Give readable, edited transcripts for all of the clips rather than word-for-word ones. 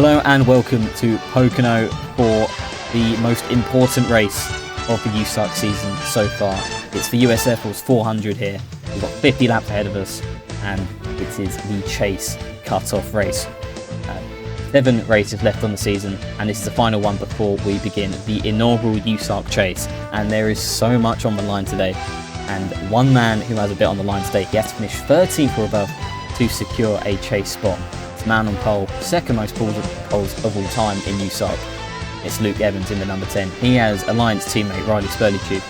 Hello and welcome to Pocono for the most important race of the USARC season so far. It's the USF's 400 here. We've got 50 laps ahead of us and it is the chase cut-off race. 7 races left on the season and this is the final one before we begin the inaugural USARC chase. And there is so much on the line today. And one man who has a bit on the line today, he has to finish 13th or above to secure a chase spot. It's man on pole, second most poles of all time in USARC. It's Luke Evans in the number 10. He has Alliance teammate Riley Spurley-Tube,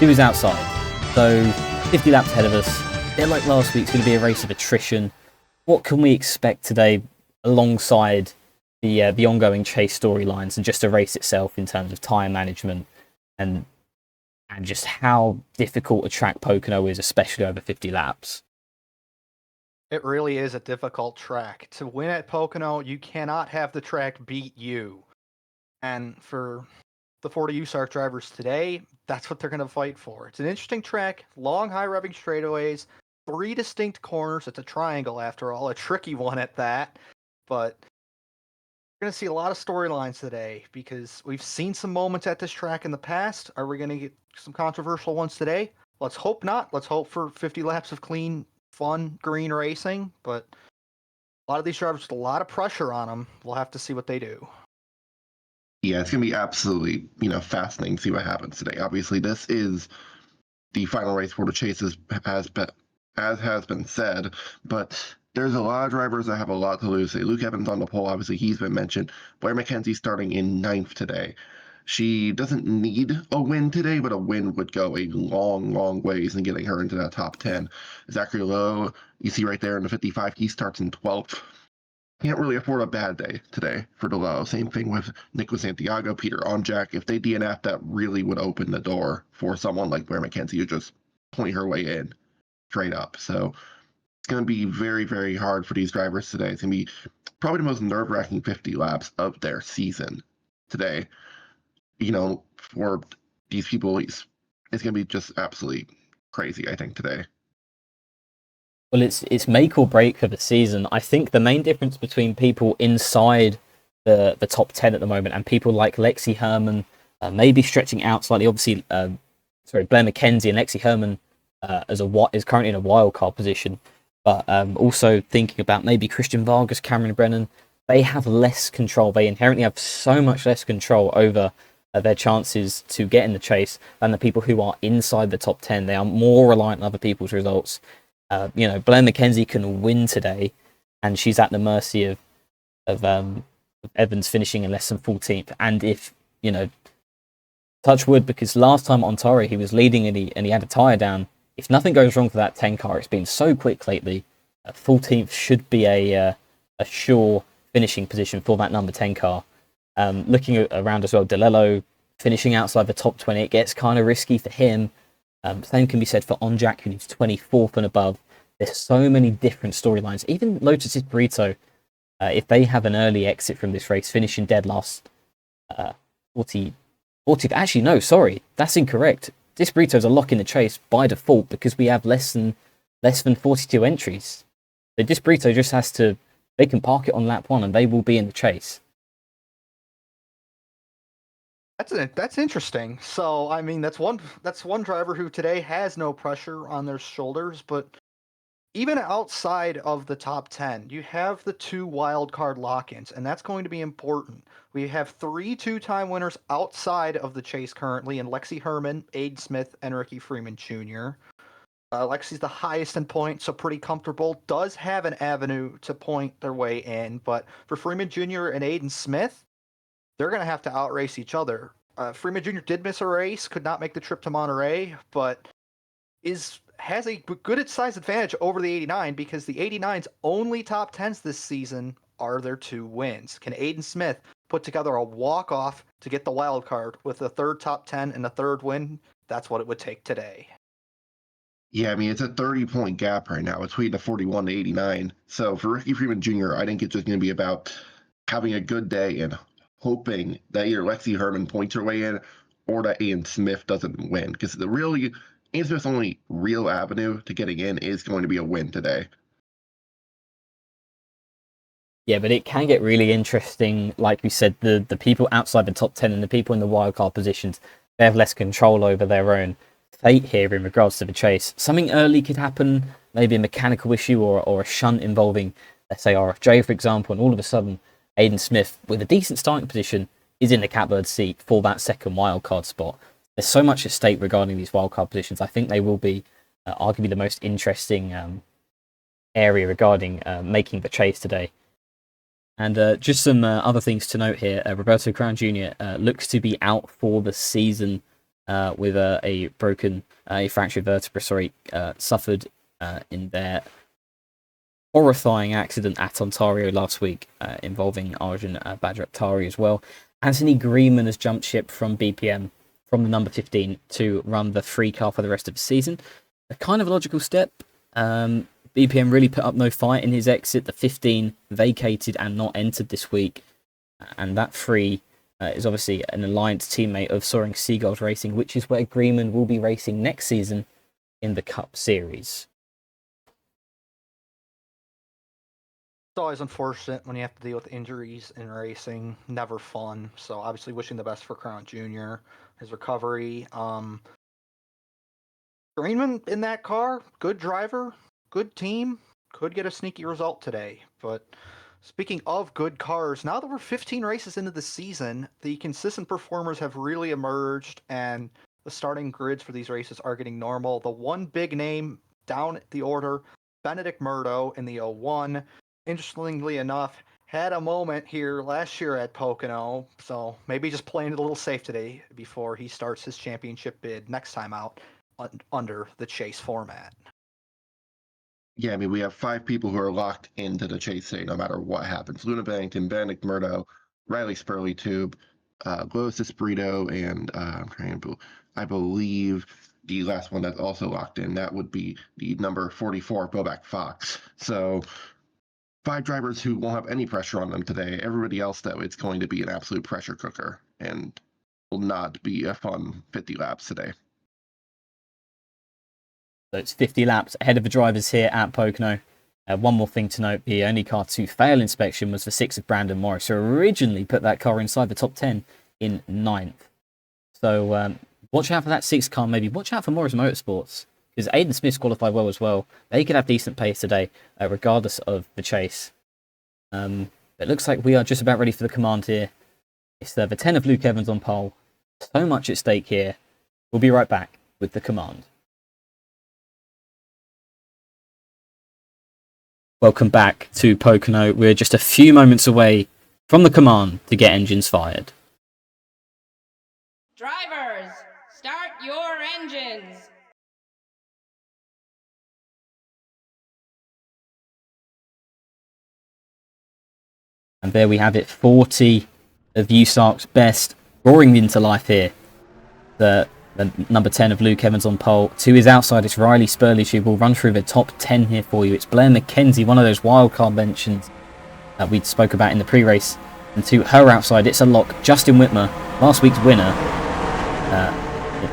who is outside. So 50 laps ahead of us. They're like last week, it's going to be a race of attrition. What can we expect today alongside the ongoing chase storylines and just the race itself in terms of tyre management and just how difficult a track Pocono is, especially over 50 laps? It really is a difficult track. To win at Pocono, you cannot have the track beat you. And for the 40 USARC drivers today, that's what they're going to fight for. It's an interesting track, long, high-revving straightaways, 3 distinct corners. It's a triangle, after all, a tricky one at that. But we're going to see a lot of storylines today because we've seen some moments at this track in the past. Are we going to get some controversial ones today? Let's hope not. Let's hope for 50 laps of clean, fun, green racing. But a lot of these drivers with a lot of pressure on them. We'll have to see what they do. Yeah, it's going to be absolutely, fascinating to see what happens today. Obviously, this is the final race for the chases, as has been said, but there's a lot of drivers that have a lot to lose. Luke Evans on the pole, obviously, he's been mentioned. Blair McKenzie starting in 9th today. She doesn't need a win today, but a win would go a long, long ways in getting her into that top 10. Zachary Lowe, you see right there in the 55, he starts in 12th. Can't really afford a bad day today for Lowe. Same thing with Nico Santiago, Peter Onjak. If they DNF, that really would open the door for someone like Blair McKenzie to just point her way in straight up. So it's going to be very, very hard for these drivers today. It's going to be probably the most nerve-wracking 50 laps of their season today. For these people, it's going to be just absolutely crazy, I think, today. Well, it's make or break for the season. I think the main difference between people inside the top 10 at the moment and people like Lexi Herman, maybe stretching out slightly, obviously, Blair McKenzie and Lexi Herman is currently in a wild card position, but also thinking about maybe Christian Vargas, Cameron Brennan, they have less control. They inherently have so much less control over their chances to get in the chase than the people who are inside the top 10. They are more reliant on other people's results. Blair McKenzie can win today, and she's at the mercy of Evans finishing in less than 14th. And if, touch wood, because last time on Torre he was leading and he had a tyre down. If nothing goes wrong for that 10 car, it's been so quick lately. 14th should be a sure finishing position for that number 10 car. Looking around as well, DeLello finishing outside the top 20, it gets kind of risky for him. Same can be said for Onjak, who needs 24th and above. There's so many different storylines. Even Lotus's Burrito, if they have an early exit from this race, finishing dead last 40. Actually, no, sorry, that's incorrect. Burrito's a lock in the chase by default because we have less than 42 entries. So Burrito just has to, they can park it on lap 1 and they will be in the chase. That's interesting. So, I mean, that's one driver who today has no pressure on their shoulders, but even outside of the top 10, you have the 2 wild card lock-ins, and that's going to be important. We have 3 two-time winners outside of the chase currently in Lexi Herman, Aiden Smith, and Ricky Freeman Jr. Lexi's the highest in points, so pretty comfortable. Does have an avenue to point their way in, but for Freeman Jr. and Aiden Smith, they're going to have to outrace each other. Freeman Jr. did miss a race, could not make the trip to Monterey, but has a good size advantage over the 89 because the 89's only top 10s this season are their 2 wins. Can Aiden Smith put together a walk-off to get the wild card with the 3rd top 10 and the 3rd win? That's what it would take today. Yeah, I mean, it's a 30-point gap right now between the 41 to 89. So for Ricky Freeman Jr., I think it's just going to be about having a good day and hoping that either Lexi Herman points her way in or that Ian Smith doesn't win. Because Ian Smith's only real avenue to getting in is going to be a win today. Yeah, but it can get really interesting. Like you said, the people outside the top 10 and the people in the wildcard positions, they have less control over their own fate here in regards to the chase. Something early could happen, maybe a mechanical issue or a shunt involving, let's say, RFJ, for example, and all of a sudden, Aiden Smith, with a decent starting position, is in the catbird seat for that second wildcard spot. There's so much at stake regarding these wildcard positions. I think they will be arguably the most interesting area regarding making the chase today. And just some other things to note here. Roberto Crown Jr. Looks to be out for the season with a broken, a fractured vertebra, suffered in their horrifying accident at Ontario last week involving Arjun Bajraktari as well. Anthony Greenman has jumped ship from BPM, from the number 15, to run the free car for the rest of the season. A kind of logical step. BPM really put up no fight in his exit. The 15 vacated and not entered this week. And that free is obviously an alliance teammate of Soaring Seagulls Racing, which is where Greenman will be racing next season in the Cup Series. It's always unfortunate when you have to deal with injuries in racing. Never fun. So obviously wishing the best for Crown Jr., his recovery. Greenman in that car, good driver, good team, could get a sneaky result today. But speaking of good cars, now that we're 15 races into the season, the consistent performers have really emerged, and the starting grids for these races are getting normal. The one big name down the order, Benedict Murdo in the 01. Interestingly enough, had a moment here last year at Pocono, so maybe just playing it a little safe today before he starts his championship bid next time out under the chase format. Yeah, I mean, we have 5 people who are locked into the chase today, no matter what happens. Luna Bennington, Benedict Murdo, Riley Spurley Tube, Lois Espirito, and I believe the last one that's also locked in, that would be the number 44, Bobak Fox. So 5 drivers who won't have any pressure on them today. Everybody else, though, it's going to be an absolute pressure cooker and will not be a fun 50 laps today. So it's 50 laps ahead of the drivers here at Pocono. One more thing to note, the only car to fail inspection was the 6 of Brandon Morris, who originally put that car inside the top 10 in 9th. So watch out for that 6 car, maybe. Watch out for Morris Motorsports, because Aiden Smith's qualified well as well. They could have decent pace today, regardless of the chase. It looks like we are just about ready for the command here. It's the 10 of Luke Evans on pole. So much at stake here. We'll be right back with the command. Welcome back to Pocono. We're just a few moments away from the command to get engines fired. Drivers, start your engines. And there we have it, 40 of USARC's best roaring into life here. The number 10 of Luke Evans on pole. To his outside, it's Riley Spurley, who will run through the top 10 here for you. It's Blair McKenzie, one of those wildcard mentions that we spoke about in the pre-race. And to her outside, it's a lock. Justin Whitmer, last week's winner,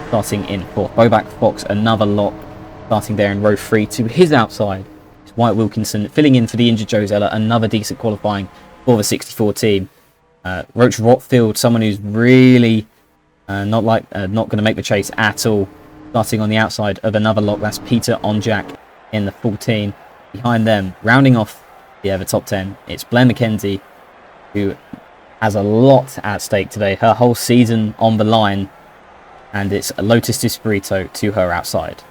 starting in 4th. Bobak Fox, another lock, starting there in row 3. To his outside, it's Wyatt Wilkinson, filling in for the injured Joe Zeller, another decent qualifying for the 64 team. Roach Rotfield, someone who's really not going to make the chase at all, starting on the outside of another lock. That's Peter Onjak in the 14. Behind them, rounding off the top 10, it's Blair McKenzie, who has a lot at stake today. Her whole season on the line, and it's Lotus Espirito to her outside.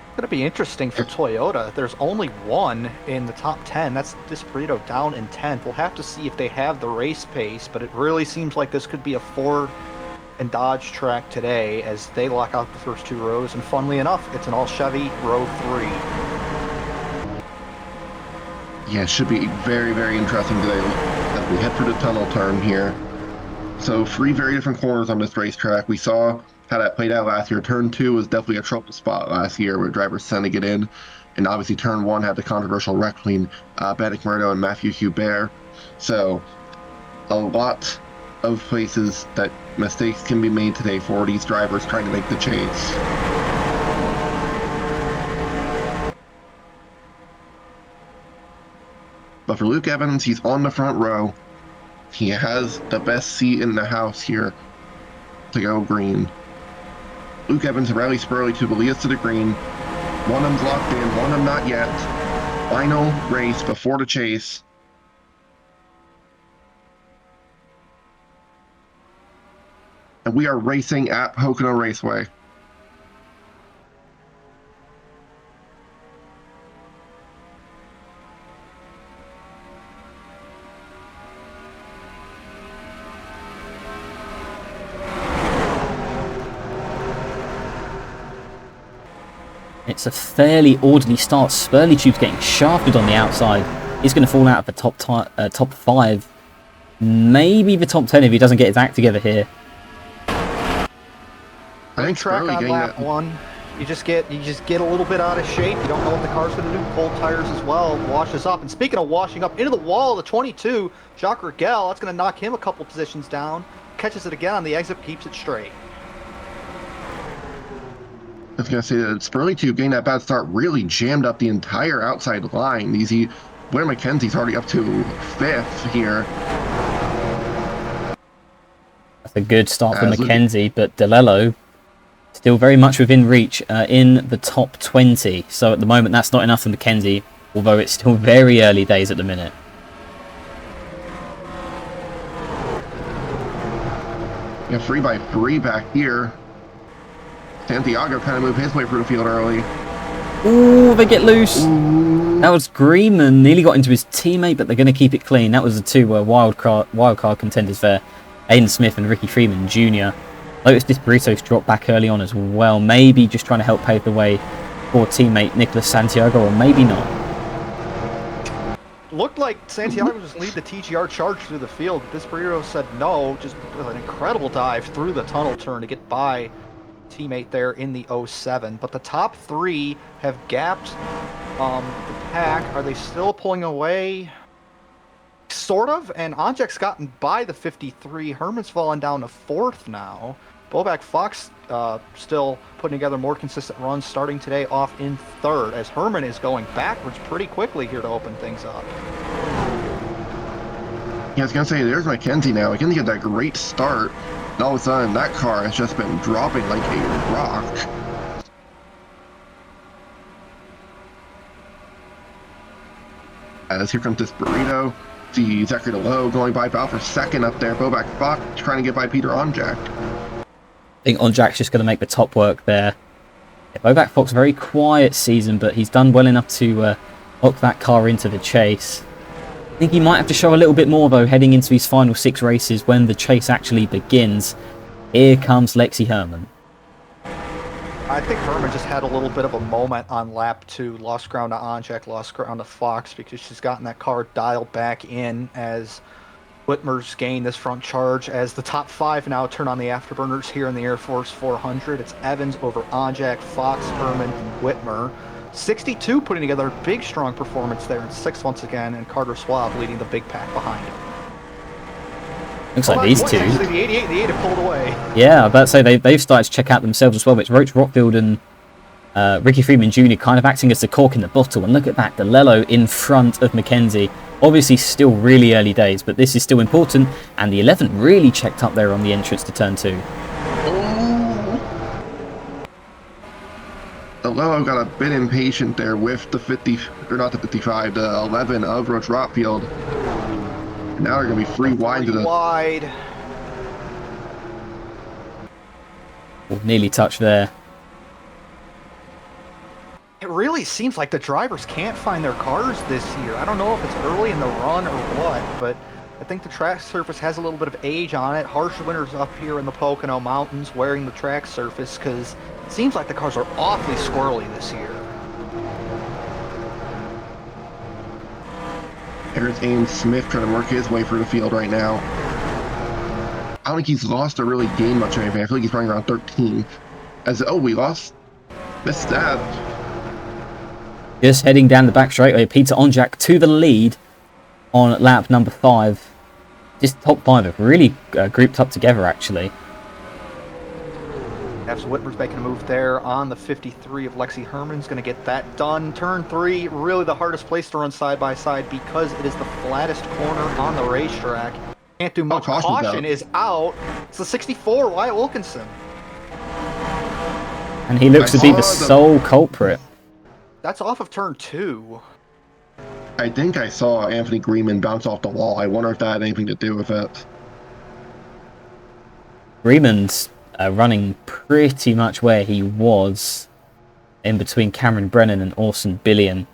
It's going to be interesting for Toyota. There's only one in the top 10. That's Espirito down in 10th. We'll have to see if they have the race pace, but it really seems like this could be a Ford and Dodge track today as they lock out the first 2 rows. And funnily enough, it's an all Chevy row 3. Yeah, it should be very, very interesting today as we head for the tunnel turn here. So 3 very different corners on this racetrack. We saw how that played out last year. Turn 2 was definitely a trouble spot last year where drivers tend to get in. And obviously Turn 1 had the controversial wreck between Benedict Murdo and Matthew Hubert. So a lot of places that mistakes can be made today for these drivers trying to make the chase. But for Luke Evans, he's on the front row. He has the best seat in the house here to go green. Luke Evans rallies Spurley to the lead to the green. One of them's locked in, one of them not yet. Final race before the chase. And we are racing at Pocono Raceway. It's a fairly orderly start. Spurley Tube's getting shafted on the outside. He's going to fall out of the top 5. Maybe the top 10 if he doesn't get his act together here. I think track Spurley on lap 1. You just get a little bit out of shape. You don't know what the car's going to do. Cold tires as well. Washes up. And speaking of washing up, into the wall, the 22, Jacques Rigel, that's going to knock him a couple positions down. Catches it again on the exit, keeps it straight. I was going to say that Spurley Tube getting that bad start really jammed up the entire outside line. Blair McKenzie's already up to 5th here. That's a good start for McKenzie, but DeLello still very much within reach in the top 20. So at the moment, that's not enough for McKenzie, although it's still very early days at the minute. Yeah, 3x3 back here. Santiago kind of moved his way through the field early. Ooh, they get loose. Ooh. That was Greenman. Nearly got into his teammate, but they're going to keep it clean. That was the two wild card contenders there. Aiden Smith and Ricky Freeman Jr. Notice this Burritos drop back early on as well. Maybe just trying to help pave the way for teammate Nicholas Santiago, or maybe not. Looked like Santiago was lead the TGR charge through the field. This Burrito said no, just with an incredible dive through the tunnel turn to get by teammate there in the 07. But the top 3 have gapped the pack. Are they still pulling away? Sort of. And Onjek's gotten by the 53. Herman's fallen down to 4th now. Bobak Fox still putting together more consistent runs, starting today off in 3rd, as Herman is going backwards pretty quickly here to open things up. Yeah, I was going to say, there's McKenzie now. McKenzie got that great start. And all of a sudden, that car has just been dropping like a rock. As here comes this Burrito. See Zachary DeLow going by Val for 2nd up there. Bobak Fox trying to get by Peter Onjak. I think Onjak's just going to make the top work there. Yeah, Bobak Fox, very quiet season, but he's done well enough to lock that car into the chase. I think he might have to show a little bit more, though, heading into his final 6 races when the chase actually begins. Here comes Lexi Herman. I think Herman just had a little bit of a moment on lap 2. Lost ground to Onjek, lost ground to Fox, because she's gotten that car dialed back in as Whitmer's gained this front charge, as the top 5 now turn on the afterburners here in the Air Force 400. It's Evans over Onjek, Fox, Herman, and Whitmer. 62 putting together a big, strong performance there in 6th once again, and Carter Swab leading the big pack behind him. Looks like these two. Actually, the 88 and the 8 have pulled away. Yeah, I was about to say they've started to check out themselves as well. But it's Roach Rockfield and Ricky Freeman Jr. kind of acting as the cork in the bottle. And look at that, DeLello in front of McKenzie. Obviously still really early days, but this is still important. And the 11 really checked up there on the entrance to turn 2. DeLello got a bit impatient there with the 50, or not the 55, the 11 of Roach Rockfield. Now they're going to be free wide to the... wide. Oh, nearly touched there. It really seems like the drivers can't find their cars this year. I don't know if it's early in the run or what, but I think the track surface has a little bit of age on it. Harsh winters up here in the Pocono Mountains wearing the track surface, because it seems like the cars are awfully squirrely this year. There's Aiden Smith trying to work his way through the field right now. I don't think he's lost or really gained much of anything. I feel like he's running around 13th. We lost. Missed that. Just heading down the back straightaway, Peter Onjak to the lead on lap number 5. Just top 5 have really grouped up together, actually. As Whitmer's making a move there on the 53 of Lexi Herman's going to get that done. Turn 3, really the hardest place to run side by side because it is the flattest corner on the racetrack. Can't do much. Caution is out. It's the 64, Wyatt Wilkinson. And he looks to be the sole culprit. That's off of turn 2. I think I saw Anthony Greenman bounce off the wall. I wonder if that had anything to do with it. Greenman's running pretty much where he was in between Cameron Brennan and Orson Billion.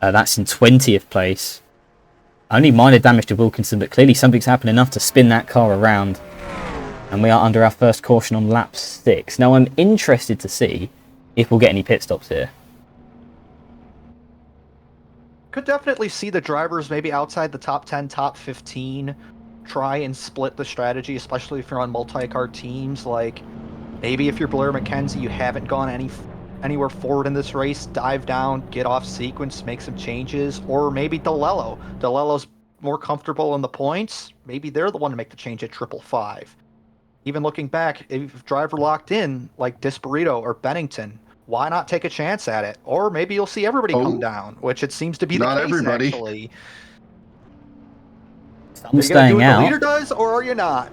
That's in 20th place. Only minor damage to Wilkinson, but clearly something's happened enough to spin that car around. And we are under our first caution on lap 6. Now I'm interested to see if we'll get any pit stops here. Could definitely see the drivers maybe outside the top 10, top 15 try and split the strategy, especially if you're on multi-car teams. Like, maybe if you're Blair McKenzie, you haven't gone anywhere forward in this race, dive down, get off sequence, make some changes. Or maybe DeLello. DeLello's more comfortable in the points. Maybe they're the one to make the change at 555. Even looking back, if driver locked in, like Disparito or Bennington, why not take a chance at it? Or maybe you'll see everybody come down, which it seems to be the case, everybody. Actually. I'm staying out. The leader does, or are you not?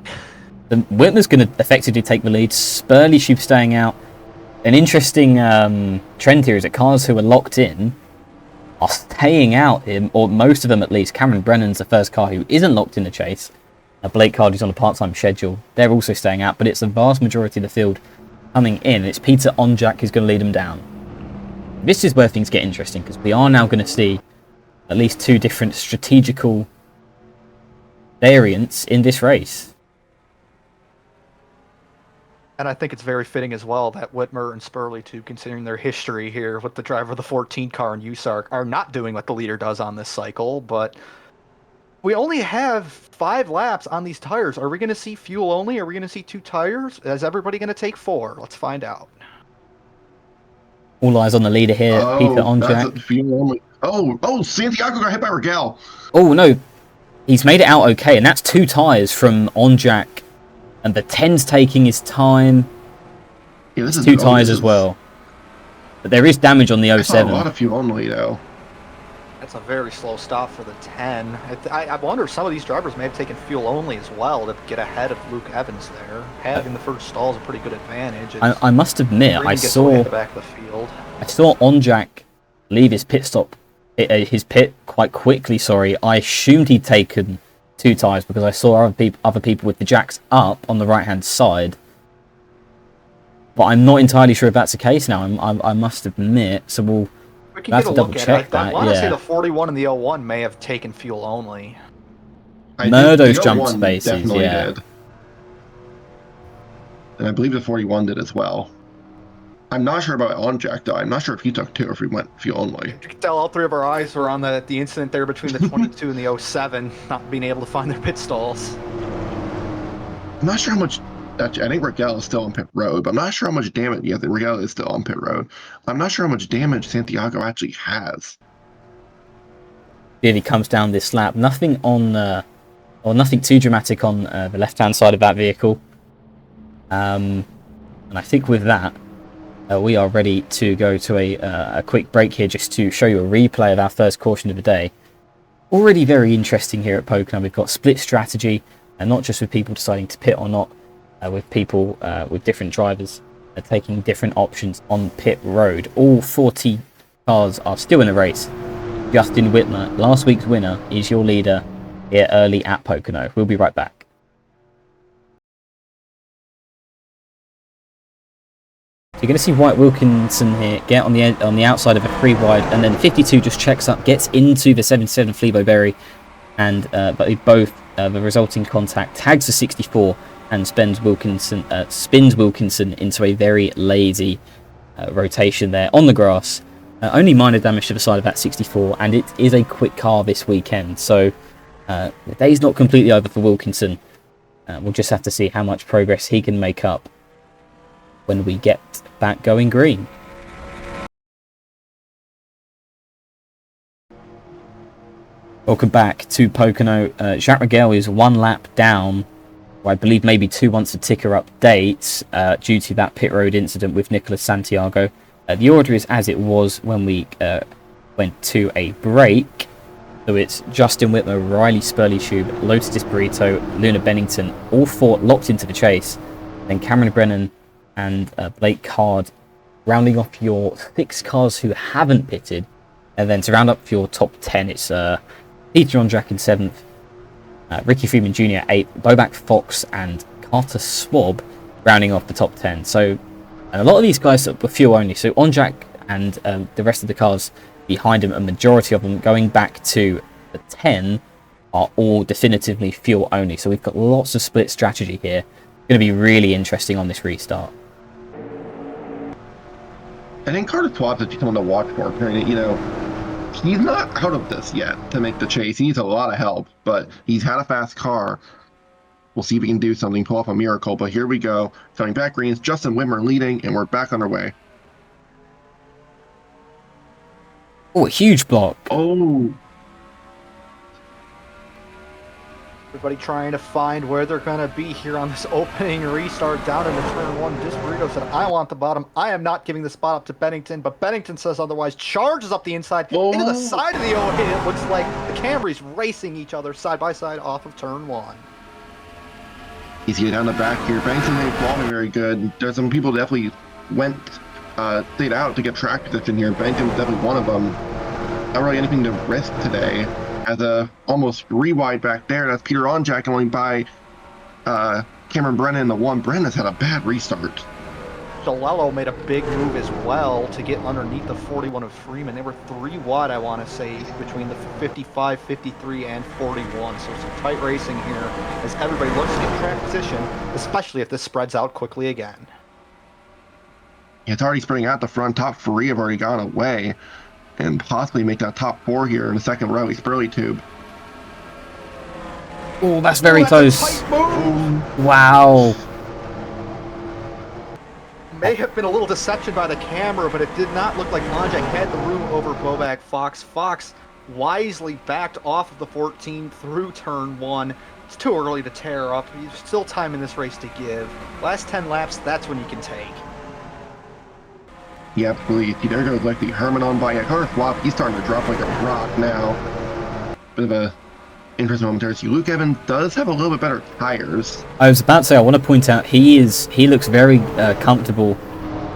The Whitmer's going to effectively take the lead. Spurley should be staying out. An interesting trend here is that cars who are locked in are staying out, or most of them at least. Cameron Brennan's the first car who isn't locked in the chase. Blake Hardy's on a part-time schedule. They're also staying out, but it's the vast majority of the field coming in. It's Peter Onjak who's going to lead them down. This is where things get interesting, because we are now going to see at least 2 different strategical variants in this race. And I think it's very fitting as well that Whitmer and Spurley, too, considering their history here with the driver of the 14 car in USARC, are not doing what the leader does on this cycle, but we only have 5 laps on these tires. Are we going to see fuel only? Are we going to see 2 tires? Is everybody going to take 4? Let's find out. All eyes on the leader here, Peter Onjak. Fuel only. Oh, Santiago got hit by Rigel. Oh, no. He's made it out okay, and that's 2 tires from Onjak. And the 10's taking his time. Yeah, this is 2 tires as well. But there is damage on the 07. A lot of fuel only, though. That's a very slow stop for the 10. I wonder if some of these drivers may have taken fuel only as well to get ahead of Luke Evans there. Having the first stall is a pretty good advantage. I must admit, I saw the back of the field. I saw Onjak leave his pit stop, his pit quite quickly. Sorry, I assumed he'd taken 2 tires because I saw other people with the jacks up on the right hand side. But I'm not entirely sure if that's the case now. I must admit, so we'll have to double check that. I want to say the 41 and the 01 may have taken fuel only. Murdo's jump spaces, yeah. Did. And I believe the 41 did as well. I'm not sure about Onjak, though. I'm not sure if he took 2 or if he went fuel only. You can tell all 3 of our eyes were on the incident there between the 22 and the 07, not being able to find their pit stalls. I'm not sure how much... I think Rigel is still on pit road, but I'm not sure how much damage... Yeah, the Rigel is still on pit road. I'm not sure how much damage Santiago actually has. Really comes down this lap. Nothing on... or nothing too dramatic on the left-hand side of that vehicle. And I think with that, we are ready to go to a quick break here just to show you a replay of our first caution of the day. Already very interesting here at Pocono. We've got split strategy, and not just with people deciding to pit or not, with people with different drivers taking different options on pit road. All 40 cars are still in the race. Justin Whitmer, last week's winner, is your leader here early at Pocono. We'll be right back. So you're going to see Wyatt Wilkinson here get on the outside of a 3 wide, and then 52 just checks up, gets into the 77 Flebo Berry, and but both the resulting contact tags the 64 and spins Wilkinson into a very lazy rotation there on the grass. Only minor damage to the side of that 64, and it is a quick car this weekend, so the day's not completely over for Wilkinson. We'll just have to see how much progress he can make up when we get back going green. Welcome back to Pocono. Jacques Rigel is 1 lap down or I believe maybe 2 months of ticker updates due to that pit road incident with Nicolas Santiago. The order is as it was when we went to a break. So it's Justin Whitmer, Riley Spurley-Tube, Lotus Disparito, Luna Bennington, all 4 locked into the chase. Then Cameron Brennan and Blake Card rounding off your 6 cars who haven't pitted. And then to round up your top 10, it's Peter Ondrak in 7th, Ricky Freeman Jr. 8th, Bobak Fox and Carter Swab rounding off the top 10. So and a lot of these guys were fuel only. So Ondrak and the rest of the cars behind him, a majority of them going back to the 10, are all definitively fuel only. So we've got lots of split strategy here. It's going to be really interesting on this restart. I think Carter Swab's is someone to watch for. You know, he's not out of this yet to make the chase. He needs a lot of help, but he's had a fast car. We'll see if we can do something, pull off a miracle. But here we go. Coming back greens, Justin Whitmer leading, and we're back on our way. Oh, a huge block. Oh. Everybody trying to find where they're going to be here on this opening restart down into turn 1. Disparito said, I want the bottom. I am not giving the spot up to Bennington, but Bennington says otherwise. Charges up the inside into the side of the 08. It looks like the Camrys racing each other side by side off of turn 1. Easy down the back here. Bennington made ball very good. There's some people definitely stayed out to get track position here. Bennington was definitely one of them. Not really anything to risk today. As a almost 3 wide back there, that's Peter Ondrak going by Cameron Brennan in the 1. Brennan has had a bad restart. Shalello made a big move as well to get underneath the 41 of Freeman. They were 3 wide, I want to say, between the 55, 53, and 41. So some tight racing here as everybody looks to get track position, especially if this spreads out quickly again. It's already spreading out the front. Top 3 have already gone away. And possibly make that top 4 here in the second row. He's Spurley-Tube. Oh, that's very close. Wow. May have been a little deception by the camera, but it did not look like Ondrak had the room over Bobak Fox. Fox wisely backed off of the 14 through turn 1. It's too early to tear up. There's still time in this race to give. Last 10 laps, that's when you can take. Yeah, absolutely. See, there goes Lexi Herman on by. Carter Swab, he's starting to drop like a rock now. Bit of a interesting moment there. See, Luke Evans does have a little bit better tires. I was about to say, I want to point out he looks very comfortable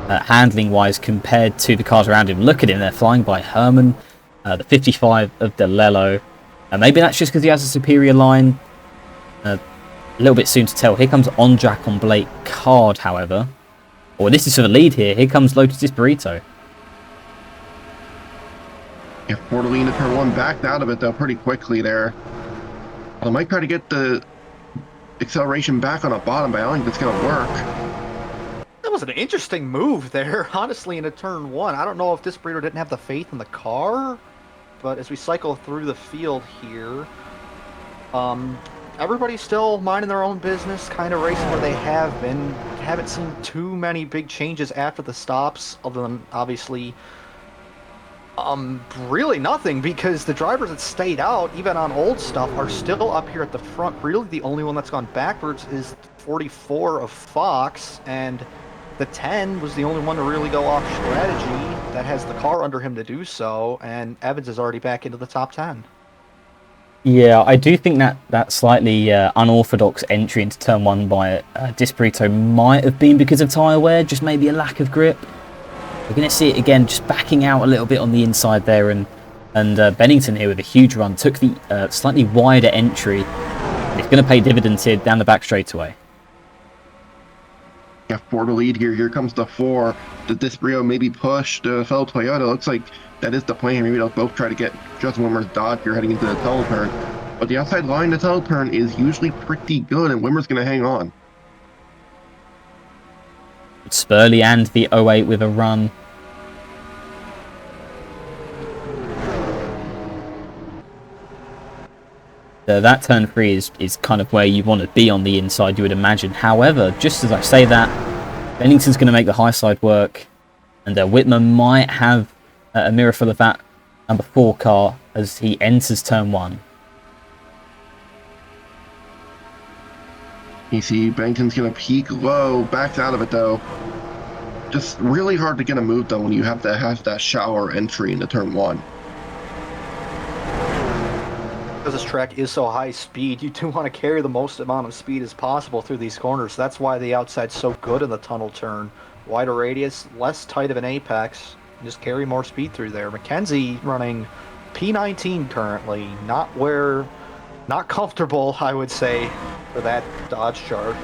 handling wise compared to the cars around him. Look at him, they're flying by. Herman, the 55 of DeLello. Maybe that's just because he has a superior line. A little bit soon to tell. Here comes Ondrak on Blake Card, however. Oh, this is for the lead here. Here comes Lotus Disparito. Yeah, Portalina into turn 1, backed out of it though pretty quickly there. I might try to get the acceleration back on the bottom, but I don't think that's going to work. That was an interesting move there, honestly, into turn 1. I don't know if Disparito didn't have the faith in the car, but as we cycle through the field here, everybody's still minding their own business, kind of racing where they have been. Haven't seen too many big changes after the stops, other than obviously really nothing, because the drivers that stayed out, even on old stuff, are still up here at the front. Really the only one that's gone backwards is 44 of Fox, and the 10 was the only one to really go off strategy that has the car under him to do so, and Evans is already back into the top 10. Yeah, I do think that slightly unorthodox entry into turn 1 by Disparito might have been because of tyre wear, just maybe a lack of grip. We're going to see it again, just backing out a little bit on the inside there, and Bennington here with a huge run took the slightly wider entry. It's going to pay dividends here down the back straightaway. Yeah, 4 to lead here. Here comes the 4. Does Disparito maybe push the fellow Toyota? Looks like that is the plan. Maybe they'll both try to get Justin Wimmer's Dodge here heading into the tunnel turn. But the outside line to tunnel turn is usually pretty good, and Wimmer's going to hang on. Spurley and the 08 with a run. That turn 3 is kind of where you want to be on the inside, you would imagine. However, just as I say that, Bennington's going to make the high side work, and Whitmer might have a mirror full of that number 4 car as he enters turn 1. You see Bennington's going to peak low, backs out of it though. Just really hard to get a move though when you have to have that shower entry into turn 1. Because this track is so high speed, you do want to carry the most amount of speed as possible through these corners. That's why the outside's so good in the tunnel turn. Wider radius, less tight of an apex. Just carry more speed through there. Mackenzie running P19 currently. Not comfortable, I would say, for that dodge chart.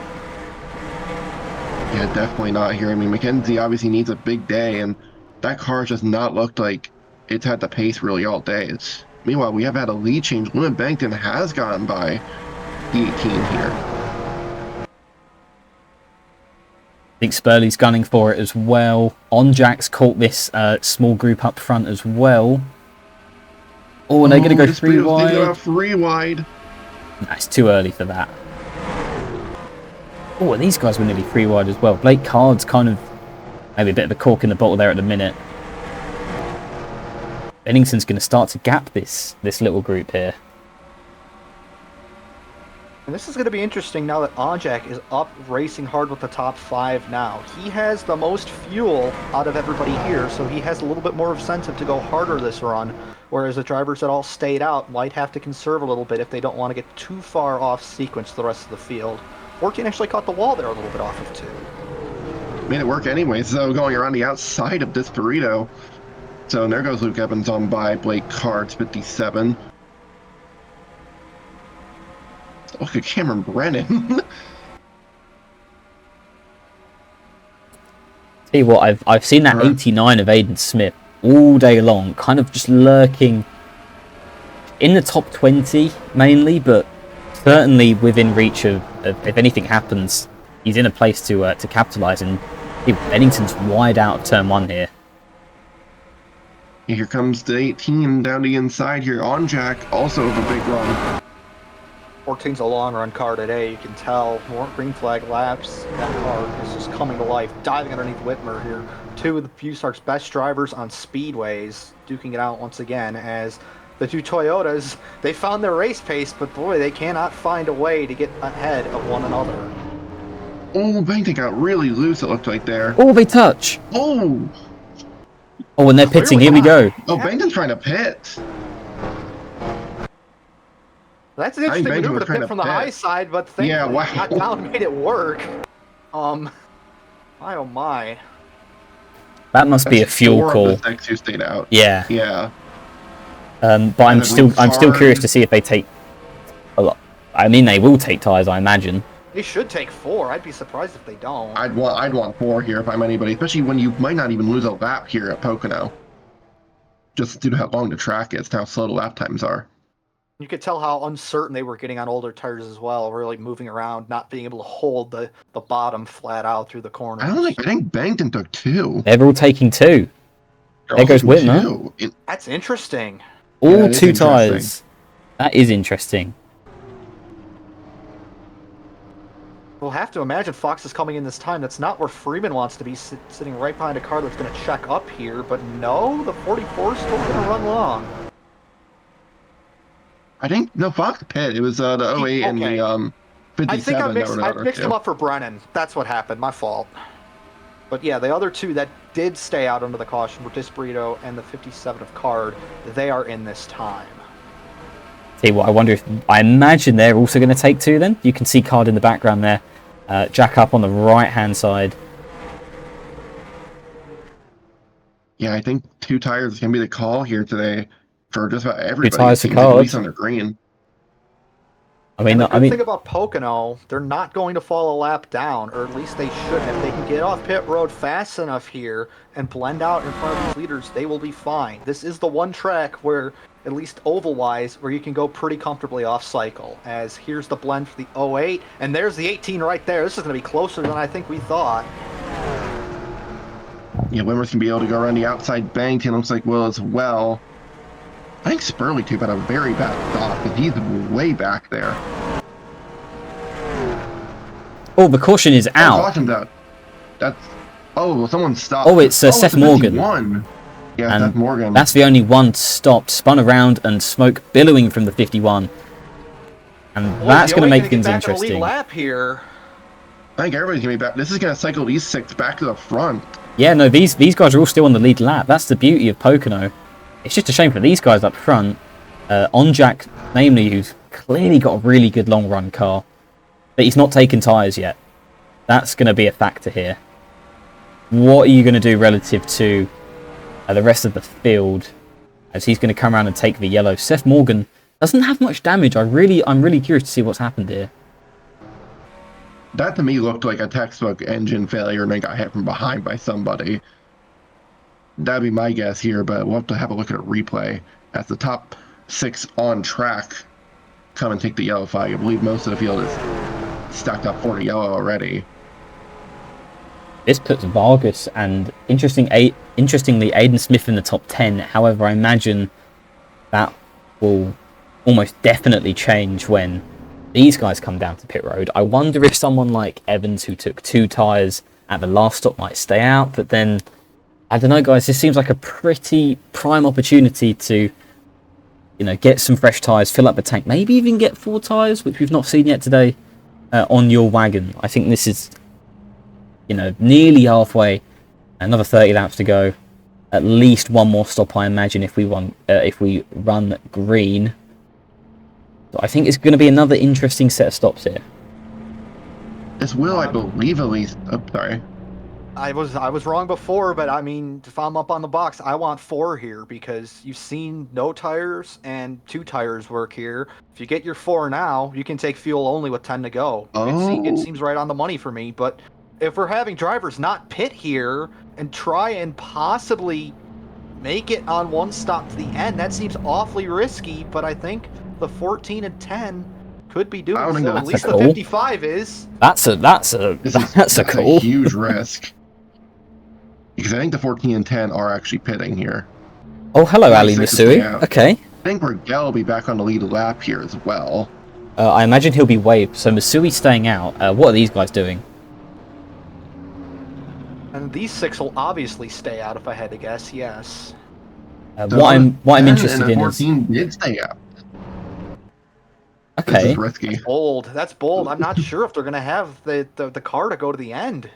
Yeah, definitely not here. I mean, Mackenzie obviously needs a big day, and that car just not looked like it's had the pace really all day. Meanwhile, we have had a lead change. Lewin Bennington has gone by the 18 here. I think Spurley's gunning for it as well. Jack's caught this small group up front as well. Oh, and they're going to go 3 wide. 3 wide. Nah, it's too early for that. Oh, and these guys were nearly 3 wide as well. Blake Card's kind of maybe a bit of a cork in the bottle there at the minute. Bennington's going to start to gap this little group here. And this is going to be interesting now that Onjak is up racing hard with the top 5 now. He has the most fuel out of everybody here, so he has a little bit more incentive to go harder this run, whereas the drivers that all stayed out might have to conserve a little bit if they don't want to get too far off sequence to the rest of the field. 14 actually caught the wall there a little bit off of 2. Made it work anyways, though, going around the outside of this burrito. So and there goes Luke Evans on by Blake Card's 57. Look at Cameron Brennan. Tell you what, I've seen that 89 of Aiden Smith all day long, kind of just lurking in the top 20 mainly, but certainly within reach of if anything happens, he's in a place to capitalise. And Bennington's wide out of turn 1 here. Here comes the 18 down the inside here. Onjak also with a big run. 14's a long run car today, you can tell. More green flag laps. That car is just coming to life, diving underneath Whitmer here. 2 of the USARC's best drivers on speedways, duking it out once again as the 2 Toyotas, they found their race pace, but boy, they cannot find a way to get ahead of one another. Oh, Bennington got really loose, it looked like there. Oh, they touch! Oh! Oh, and they're pitting, here we go. Oh, Bennington's trying to pit. That's an interesting maneuver to pit from the high side, but thankfully got down and made it work. My oh my. That must be a fuel call. Who stayed out. Yeah. Yeah. But I'm still curious to see if they take a lot. I mean, they will take tires, I imagine. They should take 4. I'd be surprised if they don't. I'd want 4 here if I'm anybody, especially when you might not even lose a lap here at Pocono. Just due to how long the track is, how slow the lap times are. You could tell how uncertain they were getting on older tires as well, really moving around, not being able to hold the bottom flat out through the corners. I think Bennington took 2. They're all taking 2. There goes Whitmer. That's interesting. All 2 tires. That is interesting. We'll have to imagine Fox is coming in this time. That's not where Freeman wants to be, sitting right behind a car that's going to check up here. But no, the 44 is still going to run long. I think, no, Fox pit. It was the 08 and the 57. I mixed them up for Brennan. That's what happened. My fault. But yeah, the other 2 that did stay out under the caution were Disburrito and the 57 of Card. They are in this time. Tell you what, I imagine they're also going to take 2 then. You can see Card in the background there. Jack up on the right-hand side. Yeah, I think 2 tires is going to be the call here today for just about everybody. 2 tires to Card. At least on their green. The good thing about Pocono, they're not going to fall a lap down, or at least they shouldn't. If they can get off pit road fast enough here and blend out in front of these leaders, they will be fine. This is the one track where, at least oval-wise, where you can go pretty comfortably off-cycle, as here's the blend for the 08, and there's the 18 right there. This is going to be closer than I think we thought. Yeah, Wimmer's going to be able to go around the outside. Bennington looks like will as well. I think Spurley, too, had a very bad stop, because he's way back there. Oh, the caution is out. Caution's out. That's... Oh, well, someone stopped. Oh, it's Seth Morgan. Yeah, Seth Morgan. That's the only one stopped, spun around, and smoke billowing from the 51. And that's going to make things interesting. Lead lap here. I think everybody's going to be back. This is going to cycle these 6 back to the front. Yeah, no, these guys are all still on the lead lap. That's the beauty of Pocono. It's just a shame for these guys up front. Onjak, namely, who's clearly got a really good long run car, but he's not taken tyres yet. That's going to be a factor here. What are you going to do relative to the rest of the field, as he's going to come around and take the yellow? Seth Morgan doesn't have much damage. I'm really curious to see what's happened here. That to me looked like a textbook engine failure and then got hit from behind by somebody. That'd be my guess here, but we'll have to have a look at a replay as the top 6 on track come and take the yellow flag. I believe most of the field is stacked up for the yellow already. This puts Vargas and interestingly Aiden Smith in the top 10. However, I imagine that will almost definitely change when these guys come down to pit road. I wonder if someone like Evans, who took 2 tyres at the last stop, might stay out. But then, I don't know, guys. This seems like a pretty prime opportunity to, get some fresh tyres, fill up the tank, maybe even get 4 tyres, which we've not seen yet today, on your wagon. I think this is, nearly halfway. Another 30 laps to go. At least one more stop, I imagine, if we run green. So I think it's going to be another interesting set of stops here. This will, I believe, at least. Oh, sorry. I was wrong before, but I mean, if I'm up on the box, I want 4 here because you've seen no tires and 2 tires work here. If you get your 4 now, you can take fuel only with 10 to go. It seems right on the money for me, but if we're having drivers not pit here and try and possibly make it on one stop to the end, that seems awfully risky, but I think the 14 and 10 could be doing so. At least the 55 is. That's a cool. Huge risk. Because I think the 14 and 10 are actually pitting here. Oh, hello, Ali Masui. Okay. I think Rigel will be back on the lead lap here as well. I imagine he'll be waved. So Masui's staying out. What are these guys doing? And these 6 will obviously stay out if I had to guess. Yes. What I'm interested in is 14 did stay out. Okay. This is risky. That's bold. I'm not sure if they're gonna have the car to go to the end.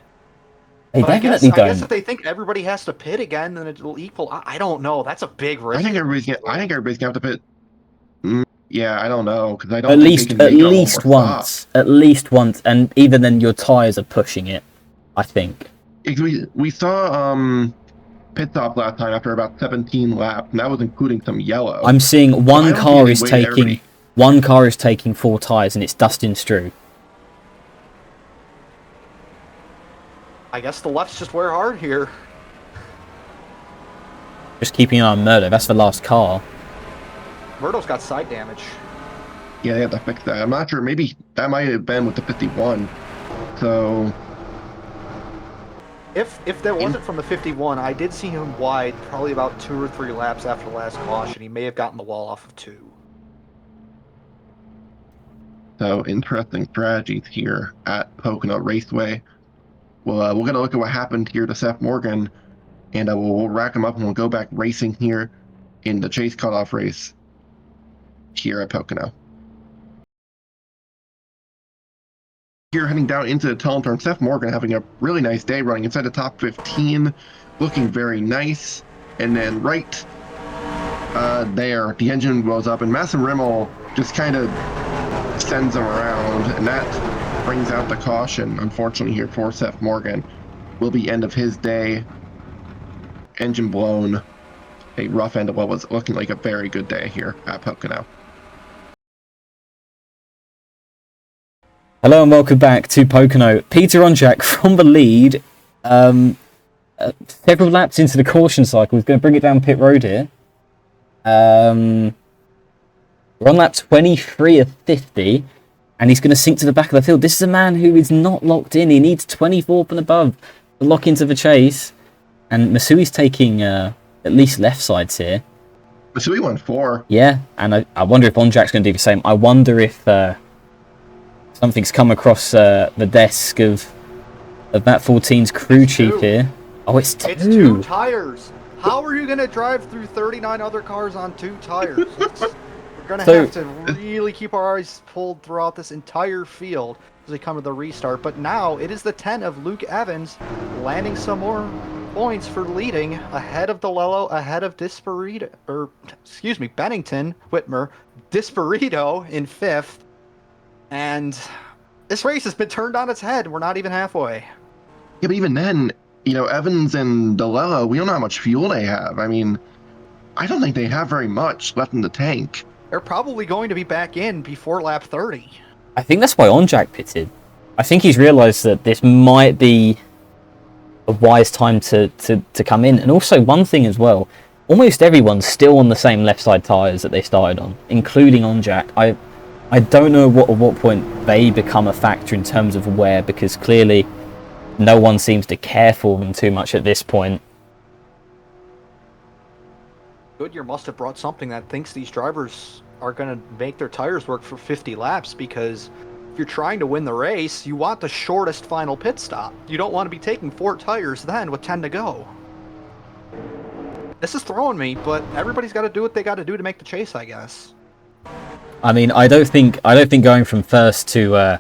They definitely don't. I guess if they think everybody has to pit again, then it'll equal. I don't know. That's a big risk. I think everybody's gonna have to pit. Yeah, I don't know because I don't. At least once, and even then, your tires are pushing it. I think. We saw pit stop last time after about 17 laps, and that was including some yellow. I'm seeing one car is taking 4 tires, and it's Dustin Strew. I guess the lefts just wear hard here. Just keeping an eye on Murdo. That's the last car. Murdo's got side damage. Yeah, they have to fix that. I'm not sure. Maybe that might have been with the 51. So. If that wasn't from the 51, I did see him wide probably about 2 or 3 laps after the last caution. He may have gotten the wall off of 2. So interesting strategies here at Pocono Raceway. Well, we're going to look at what happened here to Seth Morgan, and we'll rack him up and we'll go back racing here in the chase cutoff race here at Pocono. Here heading down into the tunnel turn, Seth Morgan having a really nice day running inside the top 15, looking very nice. And then right there, the engine blows up and Masson Rimmel just kind of sends him around, and that brings out the caution, unfortunately, here for Seth Morgan. Will be end of his day. Engine blown. A rough end of what was looking like a very good day here at Pocono. Hello and welcome back to Pocono. Peter Onjak from the lead. Several laps into the caution cycle. He's going to bring it down pit road here. We're on lap 23 of 50. And he's going to sink to the back of the field. This is a man who is not locked in. He needs 24th and above to lock into the chase. And Masui's taking at least left sides here. Masui won 4. Yeah, and I wonder if Onjak's going to do the same. I wonder if something's come across the desk of that 14's crew chief here. Oh, it's 2. It's 2 tires. How are you going to drive through 39 other cars on 2 tires? going to So- have to really keep our eyes pulled throughout this entire field as we come to the restart. But now it is the 10 of Luke Evans landing some more points for leading ahead of DeLello, ahead of Bennington, Whitmer, Disparito in 5th. And this race has been turned on its head. We're not even halfway. Yeah, but even then, Evans and DeLello, we don't know how much fuel they have. I mean, I don't think they have very much left in the tank. They're probably going to be back in before lap 30. I think that's why Onjak pitted. I think he's realised that this might be a wise time to come in. And also one thing as well, almost everyone's still on the same left side tyres that they started on, including Onjak. I don't know at what point they become a factor in terms of wear, because clearly no one seems to care for them too much at this point. Goodyear must have brought something that thinks these drivers are going to make their tires work for 50 laps, because if you're trying to win the race, you want the shortest final pit stop. You don't want to be taking 4 tires then with 10 to go. This is throwing me, but everybody's got to do what they got to do to make the chase, I guess. I mean, I don't think going from first to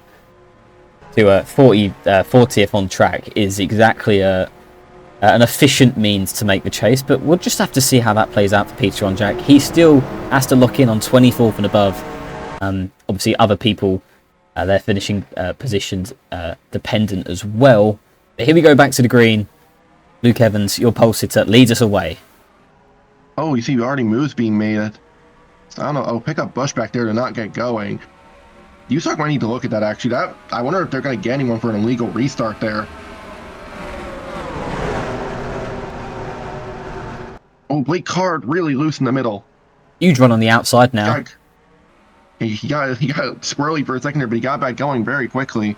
40th on track is exactly an efficient means to make the chase, but we'll just have to see how that plays out for Peter Onjak. He still has to lock in on 24th and above. Obviously, other people, their finishing positions dependent as well. But here we go back to the green. Luke Evans, your pole sitter, leads us away. Oh, you see already moves being made. I don't know. Oh, pick up Bush back there to not get going. USARC might need to look at that, actually. I wonder if they're going to get anyone for an illegal restart there. Oh, Blake Card really loose in the middle. Huge run on the outside now. He got squirrely for a second there, but he got back going very quickly.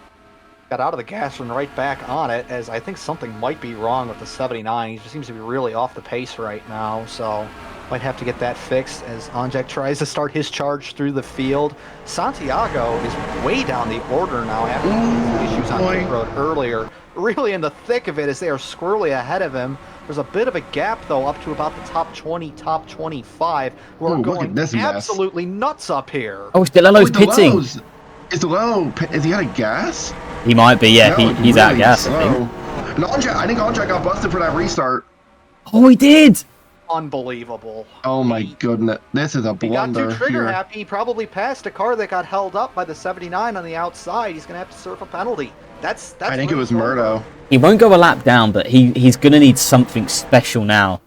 Got out of the gas and right back on it, as I think something might be wrong with the 79. He just seems to be really off the pace right now, so might have to get that fixed as Onjak tries to start his charge through the field. Santiago is way down the order now after the issues on pit road earlier. Really in the thick of it as they are squirrely ahead of him. There's a bit of a gap, though, up to about the top 20, top 25. We're going absolutely nuts up here. Oh, DeLello's pitting. Is DeLello, is he out of gas? He might be, yeah. He's really out of gas, slow. I think. And I think Onjak got busted for that restart. Oh, he did! Unbelievable. Oh my goodness. This is a blunder. He got too trigger happy. He probably passed a car that got held up by the 79 on the outside. He's going to have to serve a penalty. That's I think it was Murdo. He won't go a lap down, but he's going to need something special now.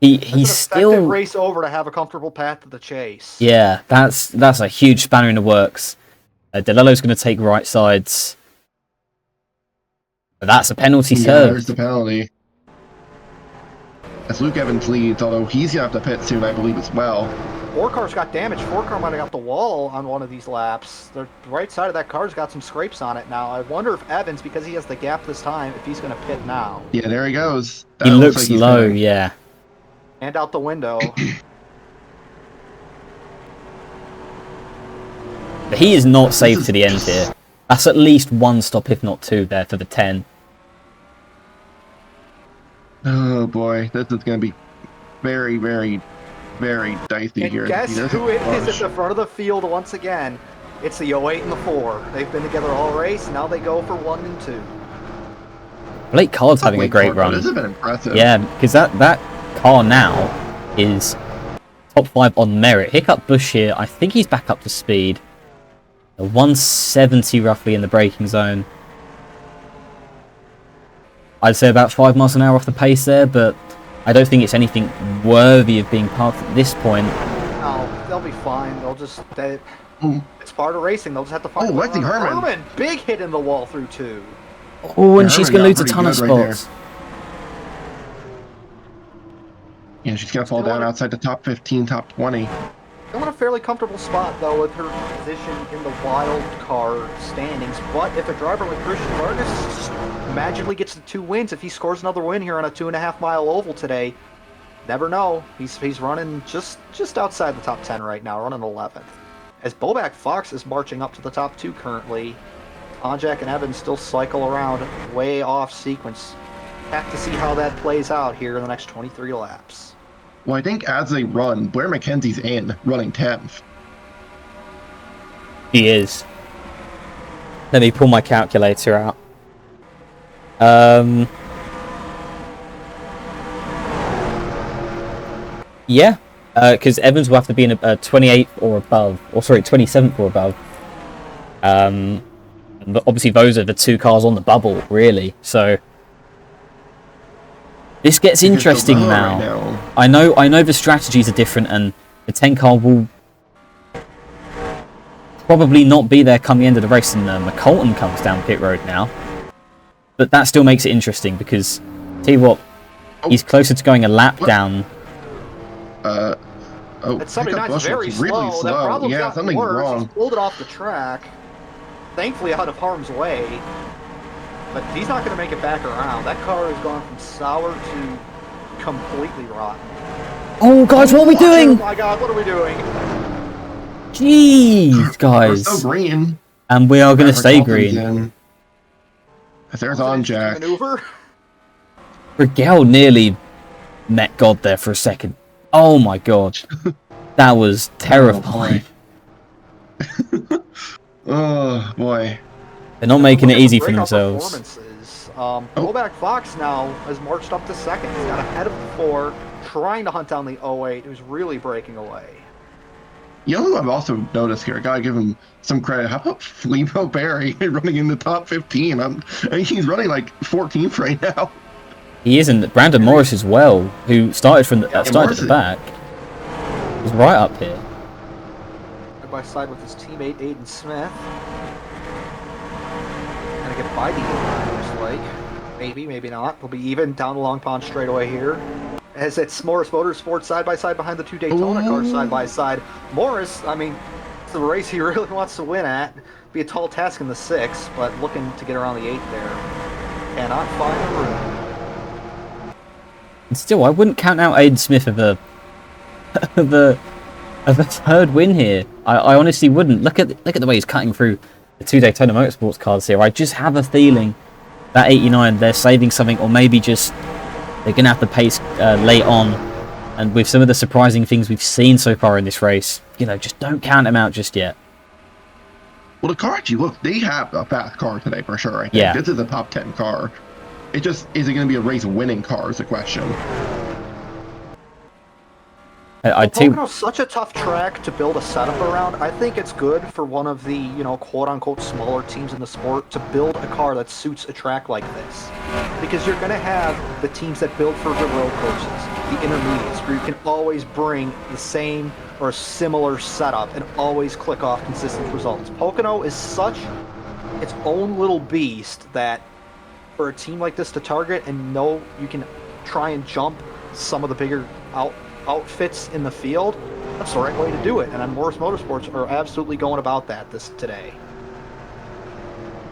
He's still race over to have a comfortable path to the chase. Yeah, that's a huge spanner in the works. DeLello's going to take right sides. But that's a penalty served. There's the penalty. As Luke Evans leads, although he's going to have to pit soon, I believe, as well. 4Car's got damage. 4Car might have got the wall on one of these laps. The right side of that car's got some scrapes on it now. I wonder if Evans, because he has the gap this time, if he's going to pit now. Yeah, there he goes. He looks like low, yeah. And out the window. But he is not safe to the end here. That's at least one stop, if not 2, there for the 10. Oh boy, this is going to be very, very, very dicey here. Guess who it is at the front of the field once again? It's the 08 and the 4. They've been together all race. Now they go for 1 and 2. Blake Card's having a great run. This has been impressive. Yeah, because that car now is top 5 on merit. Hiccup Bush here, I think he's back up to speed. 170 roughly in the braking zone. I'd say about 5 miles an hour off the pace there, but I don't think it's anything worthy of being parked at this point. No, they'll be fine. They'll just... it's part of racing. They'll just have to find... Oh, Lexi Herman! Big hit in the wall through 2. Oh, and she's going to lose a ton of spots. Yeah, she's going to fall down outside the top 15, top 20. I'm in a fairly comfortable spot, though, with her position in the wild card standings. But if a driver like Christian Vargas magically gets the 2 wins, if he scores another win here on a 2.5-mile oval today, never know. He's running just outside the top 10 right now, running 11th. As Bobak Fox is marching up to the top 2 currently, Onjak and Evans still cycle around way off sequence. Have to see how that plays out here in the next 23 laps. Well, I think as they run, Blair McKenzie's in, running 10th. He is. Let me pull my calculator out. Yeah, because Evans will have to be in a 28th or above, or sorry, 27th or above. But obviously those are the two cars on the bubble, really. So this gets interesting now. I know the strategies are different, and the 10 car will probably not be there come the end of the race, and McColton comes down pit road now. But that still makes it interesting because, tell you what, he's closer to going a lap down. It's 79's very really slow. That problem's yeah, gotten something's worse. wrong. He's pulled it off the track. Thankfully out of harm's way. But he's not going to make it back around. That car has gone from sour to completely rotten. Oh, guys, what are we doing? Oh my god, what are we doing? Jeez, guys. We're so green. And we are going to stay green. There's on Jack. Maneuver? Rigel nearly met God there for a second. Oh my god. That was terrifying. Oh boy. They're not making it easy for themselves. Rollback Fox now has marched up to second. He's got ahead of the 4, trying to hunt down the 08, who's really breaking away. You know who I've also noticed here? I gotta give him some credit. How about Flemo Berry running in the top 15? I think he's running like 14th right now. He isn't. Brandon Morris as well, who started from the started at the back. He's right up here. Side by side with his teammate Aiden Smith. Gonna get by the 89, looks like. Maybe, maybe not. We'll be even down the Long Pond straightaway here. As it's Morris Motorsports side by side behind the 2 Daytona cars side by side. Morris, I mean, it's the race he really wants to win at. Be a tall task in the 6, but looking to get around the 8 there. Cannot find the room. And still, I wouldn't count out Aiden Smith of a third win here. I honestly wouldn't. Look at the way he's cutting through the 2 Daytona Motorsports cars here. I just have a feeling that 89 they're saving something, or maybe just they're gonna have to pace late on. And with some of the surprising things we've seen so far in this race, you know, just don't count them out just yet. Well, the car actually, look, they have a fast car today for sure. I think. Yeah. This is a top 10 car. It just, is it going to be a race-winning car is the question. Pocono's such a tough track to build a setup around. I think it's good for one of the, you know, quote-unquote smaller teams in the sport to build a car that suits a track like this. Because you're going to have the teams that build for good road courses, the intermediates, where you can always bring the same or a similar setup and always click off consistent results. Pocono is such its own little beast that for a team like this to target and know you can try and jump some of the bigger outfits in the field, that's the right way to do it. And Morris Motorsports are absolutely going about that today.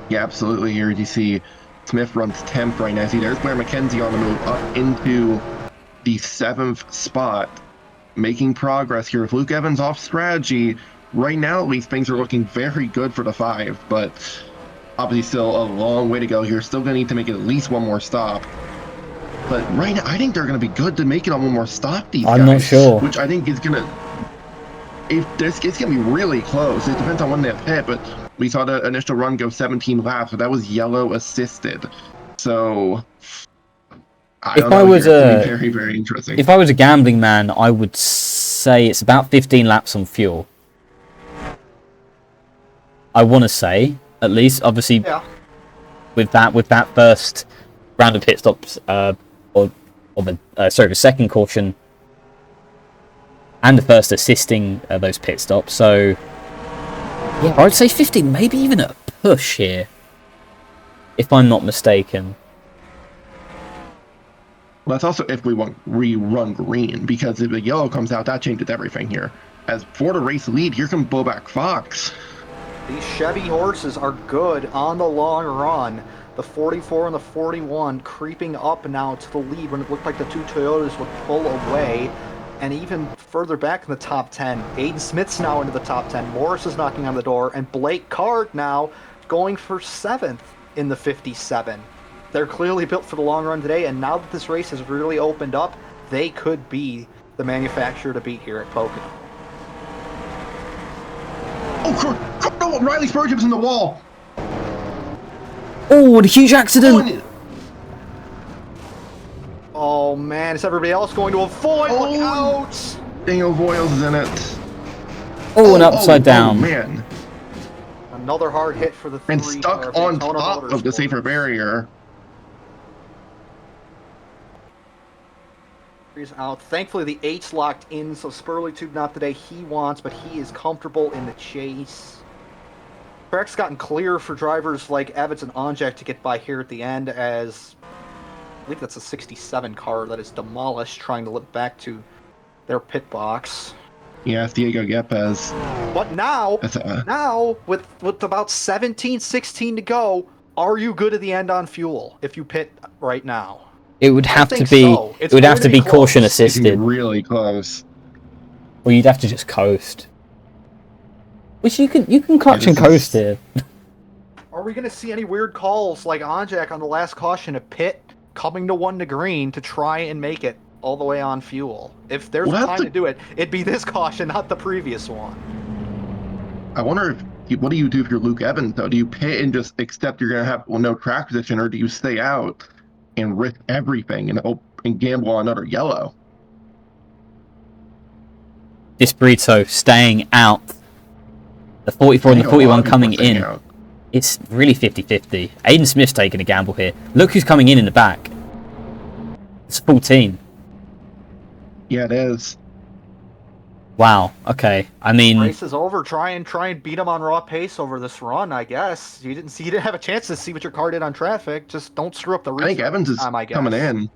Yeah, absolutely. Here you see Smith runs 10th right now. See, there's Blair McKenzie on the move up into the 7th spot, making progress here. With Luke Evans off strategy, right now at least things are looking very good for the 5, but obviously still a long way to go here. Still going to need to make it at least one more stop. But right now, I think they're going to be good to make it on one more stop, these guys. I'm not sure. Which I think is going to... It's going to be really close. It depends on when they hit, but we saw the initial run go 17 laps, but that was yellow assisted. So... I was very, very interesting. If I was a gambling man, I would say it's about 15 laps on fuel. I want to say, at least, obviously, yeah. with that first round of pit stops, the second caution, and the first assisting those pit stops. So, yeah, I would say 15, maybe even a push here, if I'm not mistaken. Well, that's also if we run green, because if the yellow comes out, that changes everything here. As for the race lead, here comes Blowback Fox. These Chevy horses are good on the long run. The 44 and the 41 creeping up now to the lead when it looked like the 2 Toyotas would pull away. And even further back in the top 10, Aiden Smith's now into the top 10. Morris is knocking on the door, and Blake Card now going for 7th in the 57. They're clearly built for the long run today, and now that this race has really opened up, they could be the manufacturer to beat here at Pocono. Oh, no, Riley Spurgeon's in the wall. Oh, what a huge accident! Oh man, is everybody else going to avoid? Look out! Daniel Voiles is in it. Oh, and upside down. Oh, man. Another hard hit for the three. And stuck on top of the safer barrier. He's out. Thankfully, the 8's locked in, so Spurley not the day he wants, but he is comfortable in the chase. Track's gotten clear for drivers like Evans and Onjak to get by here at the end, as I believe that's a 67 car that is demolished, trying to look back to their pit box. Yeah, it's Diego Yepes. But now, with about 17-16 to go, are you good at the end on fuel if you pit right now? It would have to be. So. It would have to be caution It's assisted. really close. Or you'd have to just coast. Which you can clutch and coast here. Are we going to see any weird calls like Onjak on the last caution, a pit coming to 1 to green to try and make it all the way on fuel? If there's time to do it, it'd be this caution, not the previous one. I wonder what do you do if you're Luke Evans, though? Do you pit and just accept you're going to have no track position, or do you stay out and risk everything and gamble on another yellow? Disbrito staying out. The 44 and the 41 coming in. It's really 50-50. Aiden Smith's taking a gamble here. Look who's coming in the back. It's 14. Yeah, it is. Wow. Okay. I mean, race is over. Try and beat him on raw pace over this run. I guess you didn't have a chance to see what your car did on traffic. Just don't screw up the race. I think Evans is coming in.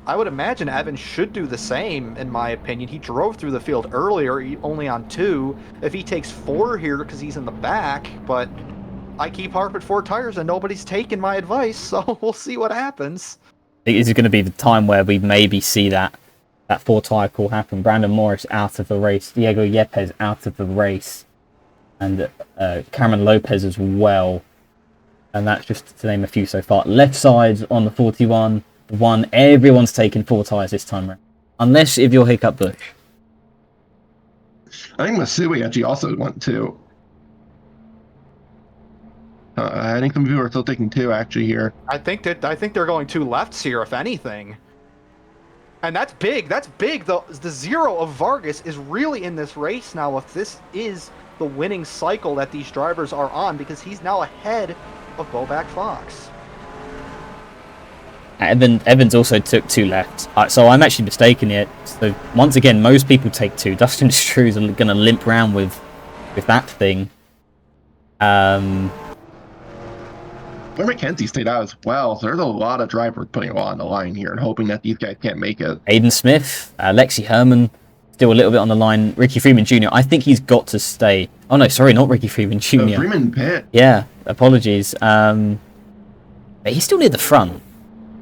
I would imagine Evans should do the same, in my opinion. He drove through the field earlier, only on 2. If he takes 4 here because he's in the back, but I keep harping 4 tires and nobody's taking my advice, so we'll see what happens. I think this is going to be the time where we maybe see that 4-tire call happen. Brandon Morris out of the race. Diego Yepes out of the race. And Cameron Lopez as well. And that's just to name a few so far. Left sides on the 41. Everyone's taking 4 tires this time around. Unless if you're Hiccup Bush. I think Masui actually also went 2. I think some people are still taking 2 actually here. I think they're going 2 lefts here, if anything. And that's big. That's big. The 0 of Vargas is really in this race now. If this is the winning cycle that these drivers are on, because he's now ahead of Bobak Fox. Evans also took 2 left. So I'm actually mistaken here. So once again, most people take 2. Dustin Strue's are going to limp around with that thing. Blair McKenzie stayed out as well, so there's a lot of drivers putting a lot on the line here and hoping that these guys can't make it. Aiden Smith, Lexi Herman, still a little bit on the line. Ricky Freeman Jr., I think he's got to stay. Oh no, sorry, not Ricky Freeman Jr. Freeman pit. Yeah, apologies. But he's still near the front,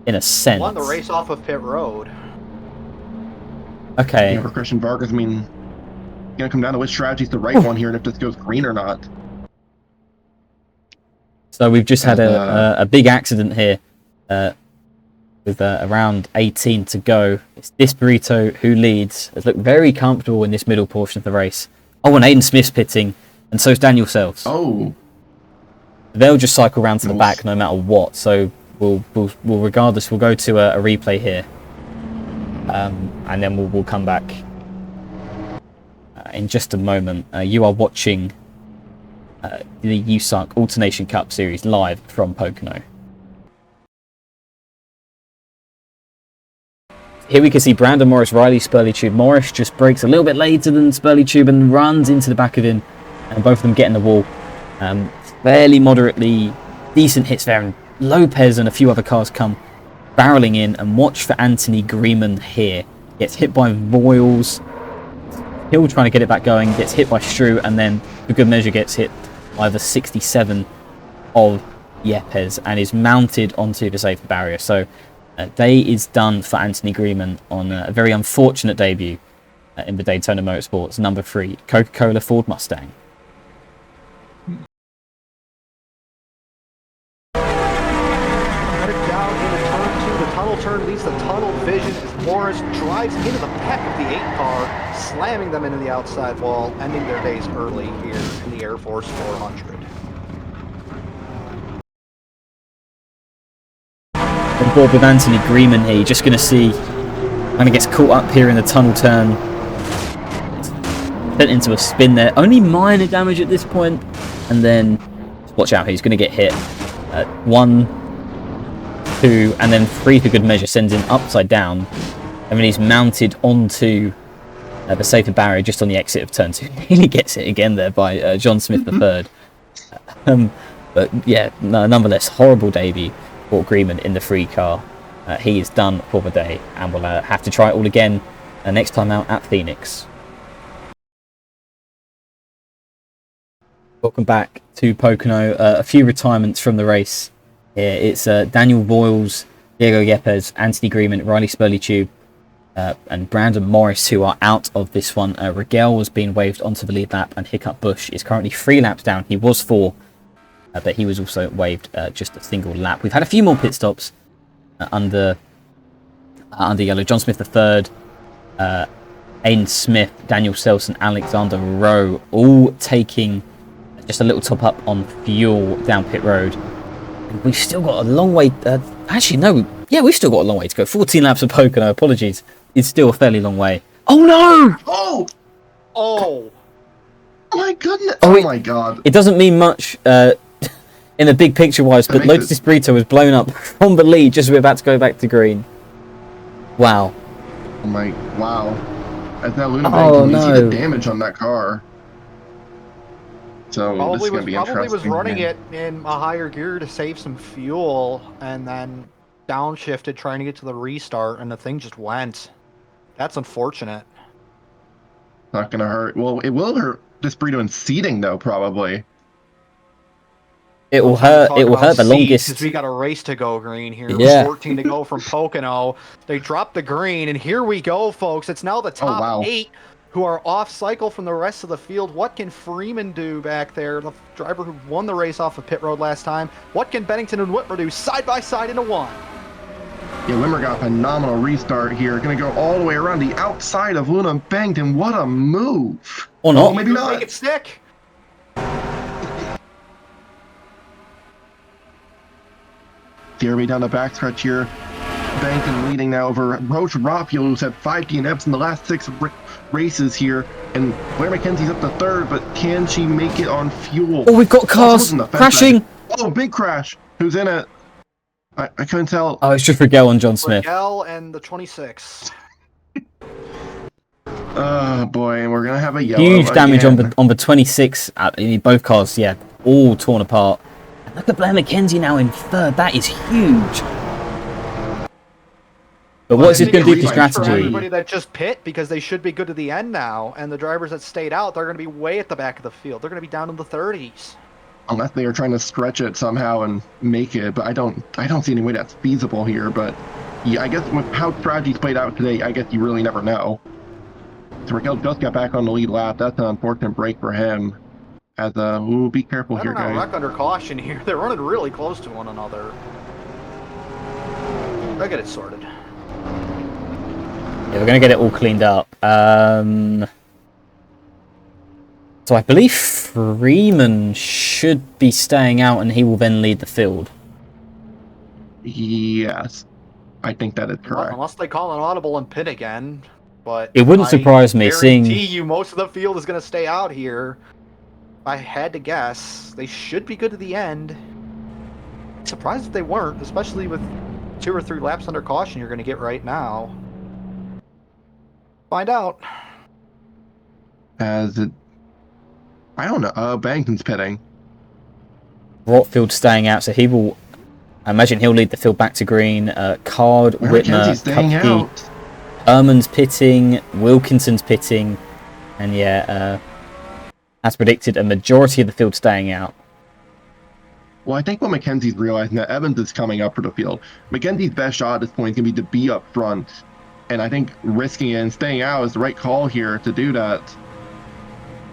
in a sense. Won the race off of pit road. Okay. Yeah, for Christian Vargas, I mean, it's going to come down to which strategy's the right one here and if this goes green or not. So we've just had a big accident here with around 18 to go. It's Disbrito who leads. Has looked very comfortable in this middle portion of the race. Oh, and Aiden Smith's pitting, and so's Daniel Sells. Oh. They'll just cycle round to the back no matter what. So we'll regardless, we'll go to a replay here. And then we'll come back in just a moment. You are watching the USARC AutoNation Cup Series live from Pocono. Here we can see Brandon Morris, Riley Spurley-Tube. Morris just breaks a little bit later than Spurley-Tube and runs into the back of him, and both of them get in the wall. Fairly moderately decent hits there, and Lopez and a few other cars come barreling in, and watch for Anthony Greenman here. Gets hit by Voiles. Hill trying to get it back going, gets hit by Strue, and then for good measure gets hit by the 67 of Yepes and is mounted onto the safety barrier. So day is done for Anthony Greenman on a very unfortunate debut in the Daytona Motorsports number 3 Coca-Cola Ford Mustang. Headed down into turn 2. The tunnel turn leads the tunnel vision. Morris drives into the back of the 8 car, slamming them into the outside wall, ending their days early here in the Air Force 400. On board with Anthony Greenman here, just going to see, kind of gets caught up here in the tunnel turn. Sent into a spin there, only minor damage at this point, and then watch out, he's going to get hit. 1, 2, and then 3 for good measure, sends him upside down, and then he's mounted onto the safer barrier just on the exit of turn 2. He gets hit again there by John Smith III. But yeah, nonetheless, horrible debut for Greenman in the free car. He is done for the day, and will have to try it all again next time out at Phoenix. Welcome back to Pocono. A few retirements from the race here. It's Daniel Voiles, Diego Yepes, Anthony Greenman, Riley Spurley-Tube, and Brandon Morris, who are out of this one. Rigel was being waved onto the lead lap, and Hiccup Bush is currently 3 laps down. He was 4, but he was also waved just a single lap. We've had a few more pit stops under yellow. John Smith III, Aiden Smith, Daniel Selson, Alexander Rowe, all taking just a little top up on fuel down pit road. And we've still got a long way. Actually, no. Yeah, we've still got a long way to go. 14 laps of Pocono. Apologies. It's still a fairly long way. Oh no! Oh my goodness! Oh my god! It doesn't mean much in the big picture wise, but Lotus Espirito was blown up from the lead just as we're about to go back to green. Wow. Wow. As now Luna can see the damage on that car. So this is going to be interesting. Probably was running it in a higher gear to save some fuel, and then downshifted trying to get to the restart, and the thing just went. That's unfortunate. Not going to hurt. Well, it will hurt this burrito in seating, though, probably. It will hurt. It will hurt the longest. Because we got a race to go, Green. Here, yeah. 14 to go from Pocono. They dropped the green, and here we go, folks. It's now the top 8 who are off cycle from the rest of the field. What can Freeman do back there? The driver who won the race off of pit road last time. What can Bennington and Whitmer do side by side into one? Yeah, Whitmer got a phenomenal restart here. Going to go all the way around the outside of Luna Bennington. What a move! Or not? Maybe not. Make it stick. Derby down the backstretch here. Bennington leading now over Roach Raphael, who's had 5 DNFs in the last 6 races here. And Blair McKenzie's up to 3rd, but can she make it on fuel? Oh, we've got cars crashing! Oh, big crash! Who's in it? I couldn't tell. Oh, it's just Rigel and John Smith. Rigel and the 26. Oh boy, and we're gonna have a yellow. Huge damage on the 26. Both cars, yeah, all torn apart. Look at Blair McKenzie now in 3rd. That is huge. But what's it going to do for strategy? Everybody that just pit, because they should be good to the end now, and the drivers that stayed out, they're going to be way at the back of the field. They're going to be down in the 30s. Unless they are trying to stretch it somehow and make it, but I don't see any way that's feasible here. But yeah, I guess with how strategies played out today, I guess you really never know. So Raquel just got back on the lead lap. That's an unfortunate break for him. As ooh, be careful here, guys. Wreck under caution here. They're running really close to one another. They'll get it sorted. Yeah, we're going to get it all cleaned up. So I believe Freeman should be staying out, and he will then lead the field. Yes, I think that is correct. Unless they call an audible and pit again, but it wouldn't surprise me seeing. I guarantee you, most of the field is going to stay out here. If I had to guess, they should be good to the end. Surprised if they weren't, especially with 2 or 3 laps under caution you're going to get right now. Find out. As it, I don't know. Bennington's pitting. Rotfield staying out, so he will. I imagine he'll lead the field back to green. Card, Whitmer, Kupke, Herman's pitting, Wilkinson's pitting, and yeah, as predicted, a majority of the field staying out. Well, I think what McKenzie's realizing that Evans is coming up for the field. McKenzie's best shot at this point is going to be up front. And I think risking it and staying out is the right call here to do that.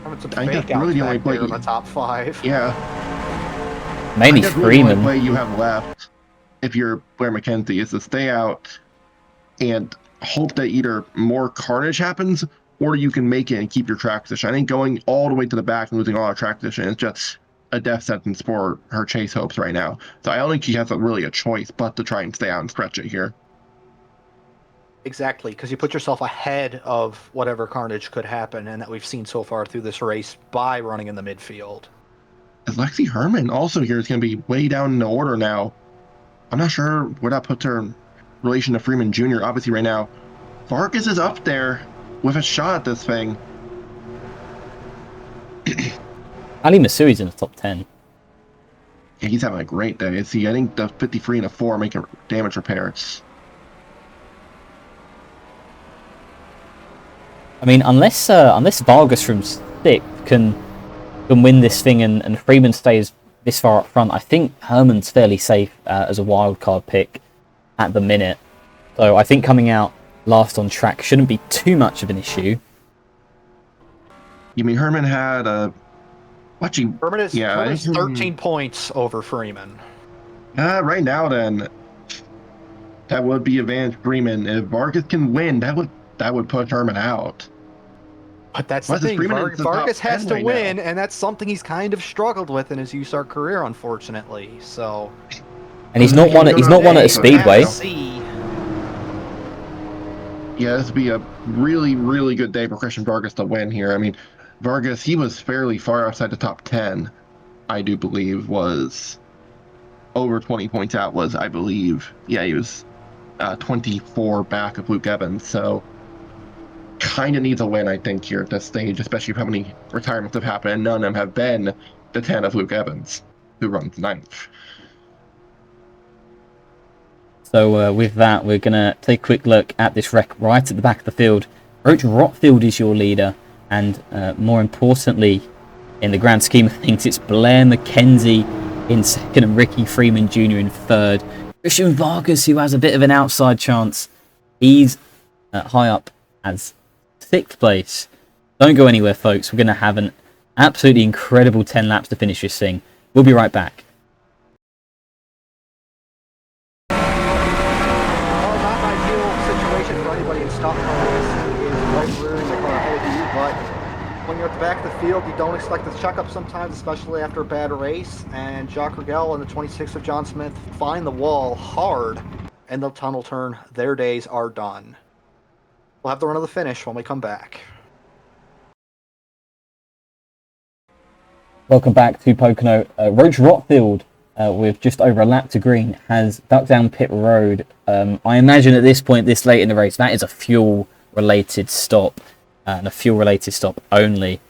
I think that's really the only play in the top 5. Yeah. Mainly Freeman. The only play you have left, if you're Blair McKenzie, is to stay out and hope that either more carnage happens or you can make it and keep your track position. I think going all the way to the back and losing all our track position is just a death sentence for her chase hopes right now. So I don't think she has really a choice but to try and stay out and stretch it here. Exactly, because you put yourself ahead of whatever carnage could happen, and that we've seen so far through this race by running in the midfield. As Lexi Herman also here is going to be way down in the order now. I'm not sure where that puts her in relation to Freeman Jr. Obviously, right now, Vargas is up there with a shot at this thing. Ali Masui's in the top 10. Yeah, he's having a great day. See, I think the 53 and a 4 making damage repairs. I mean, unless Vargas from 6th can win this thing and Freeman stays this far up front, I think Herman's fairly safe as a wild card pick at the minute. So I think coming out last on track shouldn't be too much of an issue. You mean Herman had a... Herman is 13 points over Freeman. Right now, then, that would be advantage Freeman. If Vargas can win, that would put Herman out. But that's the thing. Vargas has to win, and that's something he's kind of struggled with in his USARC career, unfortunately. So, and he's not won at a speedway. Yeah, this would be a really, really good day for Christian Vargas to win here. I mean, Vargas, he was fairly far outside the top 10, I do believe, was over 20 points out, I believe. Yeah, he was 24 back of Luke Evans, so kind of needs a win, I think, here at this stage, especially with how many retirements have happened, and none of them have been the 10 of Luke Evans, who runs 9th. So with that, we're going to take a quick look at this wreck right at the back of the field. Roach Rotfield is your leader, and more importantly, in the grand scheme of things, it's Blair McKenzie in 2nd and Ricky Freeman Jr. in 3rd. Christian Vargas, who has a bit of an outside chance, he's high up as 6th place. Don't go anywhere, folks. We're going to have an absolutely incredible 10 laps to finish this thing. We'll be right back. When you're at the back of the field, you don't expect the checkup sometimes, especially after a bad race. And Jacques Rigel and the 26 of John Smith find the wall hard, and the tunnel turn. Their days are done. We'll have the run of the finish when we come back. Welcome back to Pocono. Roach Rotfield, with just over a lap to green, has ducked down pit road. I imagine at this point, this late in the race, that is a fuel-related stop. And a fuel-related stop only.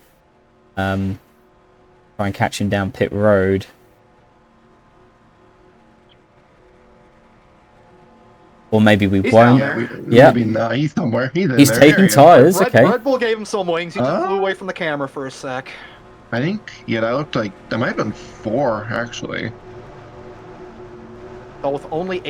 Try and catch him down pit road. Or maybe we won't. Yeah, he's somewhere. He's taking tyres. Okay. Red Bull gave him some wings. He just flew away from the camera for a sec. I think, yeah, that looked like that might have been 4 actually. But with only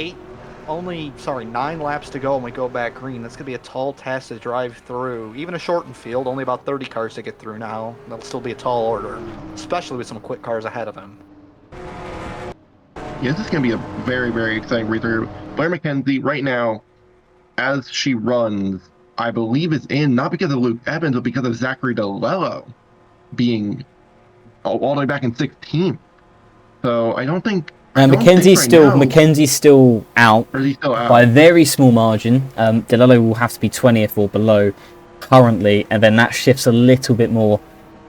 9 laps to go when we go back green, that's going to be a tall task to drive through. Even a shortened field, only about 30 cars to get through now. That'll still be a tall order, especially with some quick cars ahead of him. Yeah, this is going to be a very, very exciting read-through. Blair McKenzie, right now, as she runs, I believe is in, not because of Luke Evans, but because of Zachary DeLello being all the way back in 16th. So I don't think... Mackenzie's still out by a very small margin. DeLello will have to be 20th or below currently, and then that shifts a little bit more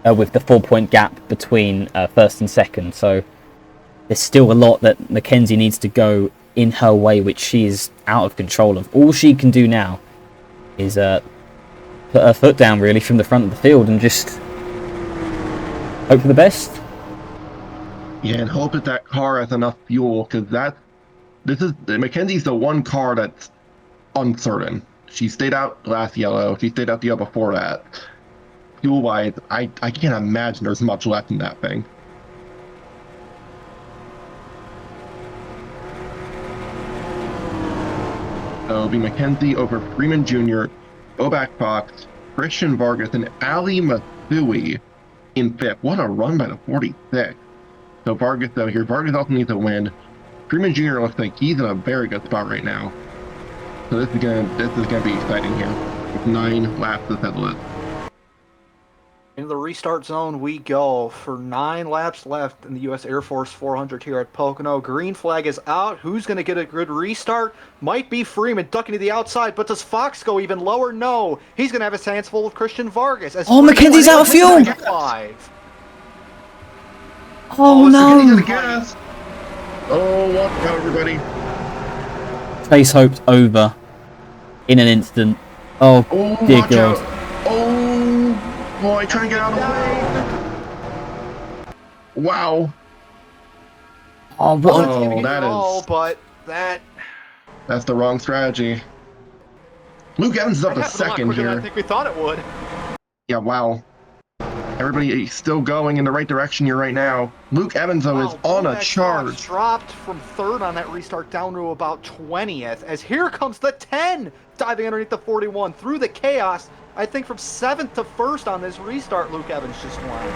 with the 4-point gap between 1st and 2nd. So there's still a lot that Mackenzie needs to go in her way, which she is out of control of. All she can do now is put her foot down really from the front of the field and just hope for the best. Yeah, and hope that car has enough fuel, because Mackenzie's the one car that's uncertain. She stayed out last yellow. She stayed out the year before that. Fuel-wise, I can't imagine there's much left in that thing. So it'll be Mackenzie over Freeman Jr., Oback Fox, Christian Vargas, and Ali Masui in 5th. What a run by the 46. So Vargas, though, here. Vargas also needs a win. Freeman Jr. looks like he's in a very good spot right now. So this is gonna be exciting here. With 9 laps ahead of it. In the restart zone we go for 9 laps left in the U.S. Air Force 400 here at Pocono. Green flag is out. Who's going to get a good restart? Might be Freeman ducking to the outside, but does Fox go even lower? No. He's going to have his hands full with Christian Vargas. As Mackenzie's out of fuel! 5. Oh, Mackenzie's no! out of gas! Oh, watch out, everybody. Chase hoped over in an instant. Oh, dear watch God. out. Oh, boy, trying to get out of the way. Wow. Oh, what? Oh, that is... But That's the wrong strategy. Luke Evans is up to that happened a lot second quicker than here. I think we thought it would. Yeah, wow. Everybody is still going in the right direction here right now. Luke Evans, though, is on a charge. Dropped from 3rd on that restart down to about 20th. As here comes the 10, diving underneath the 41 through the chaos. I think from 7th to 1st on this restart, Luke Evans just won.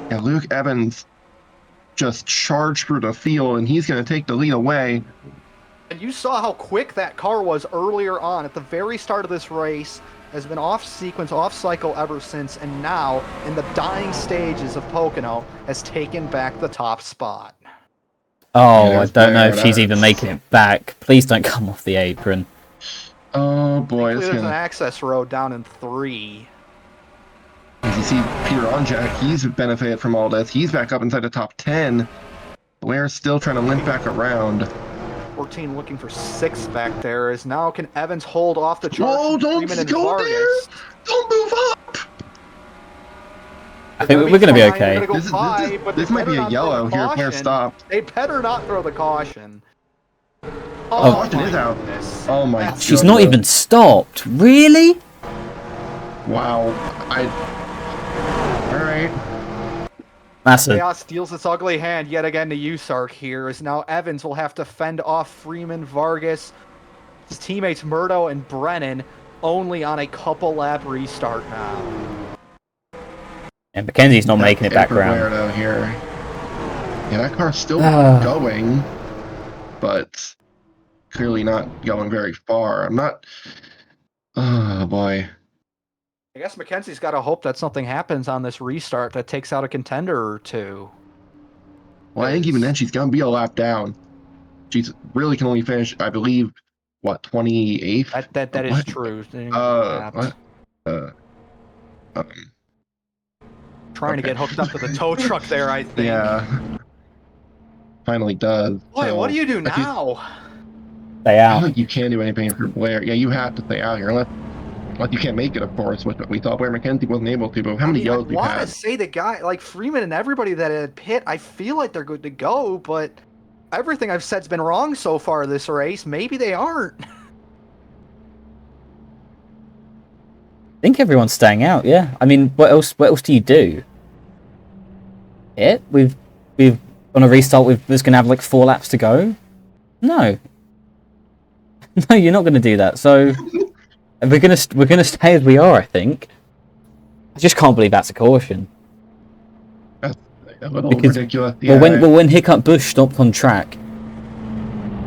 Yeah, Luke Evans just charged through the field, and he's going to take the lead away. And you saw how quick that car was earlier on at the very start of this race. Has been off sequence, off cycle ever since, and now in the dying stages of Pocono has taken back the top spot. Oh, Yeah, I don't know if she's that's- even making it back. Please don't come off the apron. Oh boy, There's it's an gonna... access road down in 3. As you see, Peter Onjak, he's benefited from all this. He's back up inside the top 10. Blair's still trying to limp back around. 14 looking for 6th back there. Is now can Evans hold off the charge? Whoa, don't Freeman and go Vargas? there! Don't move up! I think we're going to be fine, okay. they're gonna This, go by, but this they might be better a not yellow throw the here if Blair caution. stopped. They better not throw the caution. Oh, caution my is out. goodness. Oh my That's- She's not even stopped. Really? Wow. Alright. That's a... Chaos deals its ugly hand yet again to USARC here, as now Evans will have to fend off Freeman, Vargas, his teammates Murdo and Brennan, only on a couple lap restart now. And Mackenzie's not making it back Blair, around. though, here. Yeah, that car's still going, but clearly not going very far. I'm not... Oh, boy. I guess Mackenzie's got to hope that something happens on this restart that takes out a contender or two. Well, I think even then she's going to be a lap down. She's really can only finish, I believe, what, 28th? That is What? true. What? Trying to okay. get hooked up to the tow truck there, I think. Yeah. Finally does. Boy, So, what do you do if you- now? Stay I don't out. think you can do anything for Blair. Yeah, you have to stay out here. Unless you can't make it, of course, which we thought Blair McKenzie wasn't able to. But how many yellows I we've want had? to say the guy, like Freeman and everybody that had pit, I feel like they're good to go, but everything I've said's been wrong so far this race. Maybe they aren't. I think everyone's staying out, yeah. I mean, what else do you do? We've on a restart, we're just going to have like 4 laps to go? No. No, you're not going to do that. So we're going to stay as we are, I think. I just can't believe that's a caution. That's a little Because- ridiculous. Yeah. Well, when Hiccup Bush stopped on track,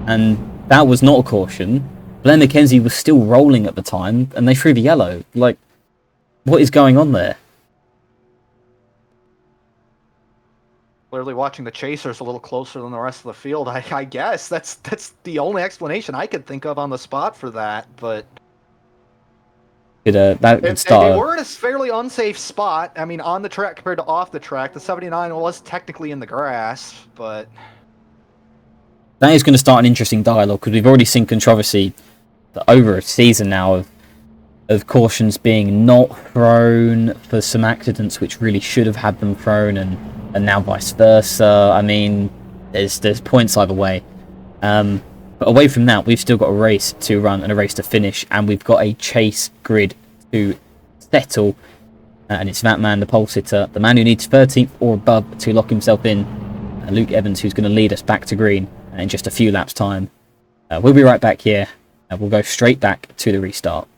and that was not a caution, Blair McKenzie was still rolling at the time, and they threw the yellow. Like, what is going on there? Clearly watching the chasers a little closer than the rest of the field. I guess that's the only explanation I could think of on the spot for that, but That could they start. were in a fairly unsafe spot. I mean, on the track compared to off the track. The 79 was technically in the grass, but That is going to start an interesting dialogue, because we've already seen controversy for over a season now of cautions being not thrown for some accidents which really should have had them thrown, and now vice versa. I mean, there's points either way. But away from that, we've still got a race to run and a race to finish, and we've got a chase grid to settle. And it's that man, the pole sitter, the man who needs 13th or above to lock himself in, Luke Evans, who's going to lead us back to green in just a few laps' time. We'll be right back here, and we'll go straight back to the restart.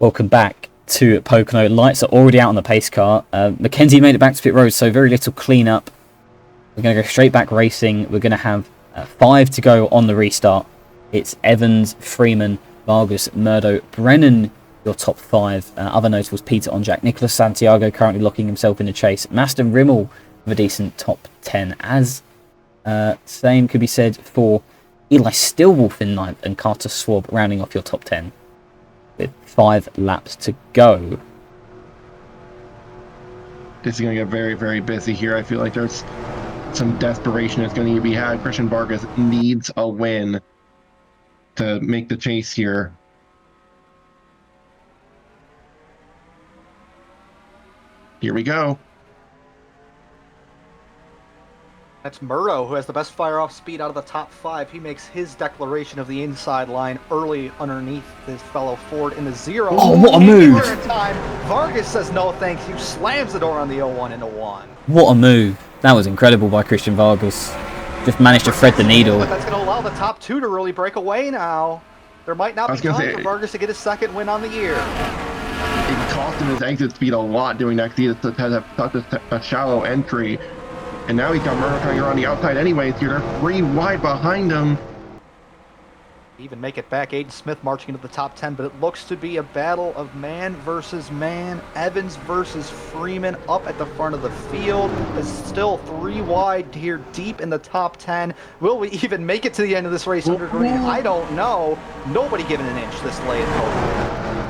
Welcome back to Pocono. Lights are already out on the pace car. Mackenzie made it back to pit road, so very little clean-up We're going to go straight back racing. We're going to have 5 to go on the restart. It's Evans, Freeman, Vargas, Murdo, Brennan, your top 5. Other notables, Peter on Jack, Nicholas Santiago currently locking himself in the chase. Maston Rimmel with a decent top 10. As same could be said for Eli Stillwolf in 9th and Carter Swab rounding off your top 10 with 5 laps to go. This is going to get very, very busy here. I feel like there's some desperation that's going to be had. Christian Vargas needs a win to make the chase here. Here we go. That's Murrow, who has the best fire-off speed out of the top 5. He makes his declaration of the inside line early underneath this fellow Ford in the 0. Oh, what a move! Time. Vargas says no thanks you, slams the door on the 0-1 into 1. What a move. That was incredible by Christian Vargas. Just managed to thread the needle. But that's going to allow the top 2 to really break away now. There might not be time for Vargas to get his 2nd win on the year. It cost him his exit speed a lot doing that because he has such a shallow entry. And now he's got Murrow trying around the outside anyways here. They're 3 wide behind him. Even make it back. Aiden Smith marching into the top 10, but it looks to be a battle of man versus man. Evans versus Freeman up at the front of the field. It's still 3 wide here deep in the top 10. Will we even make it to the end of this race under green? I don't know. Nobody giving an inch this late.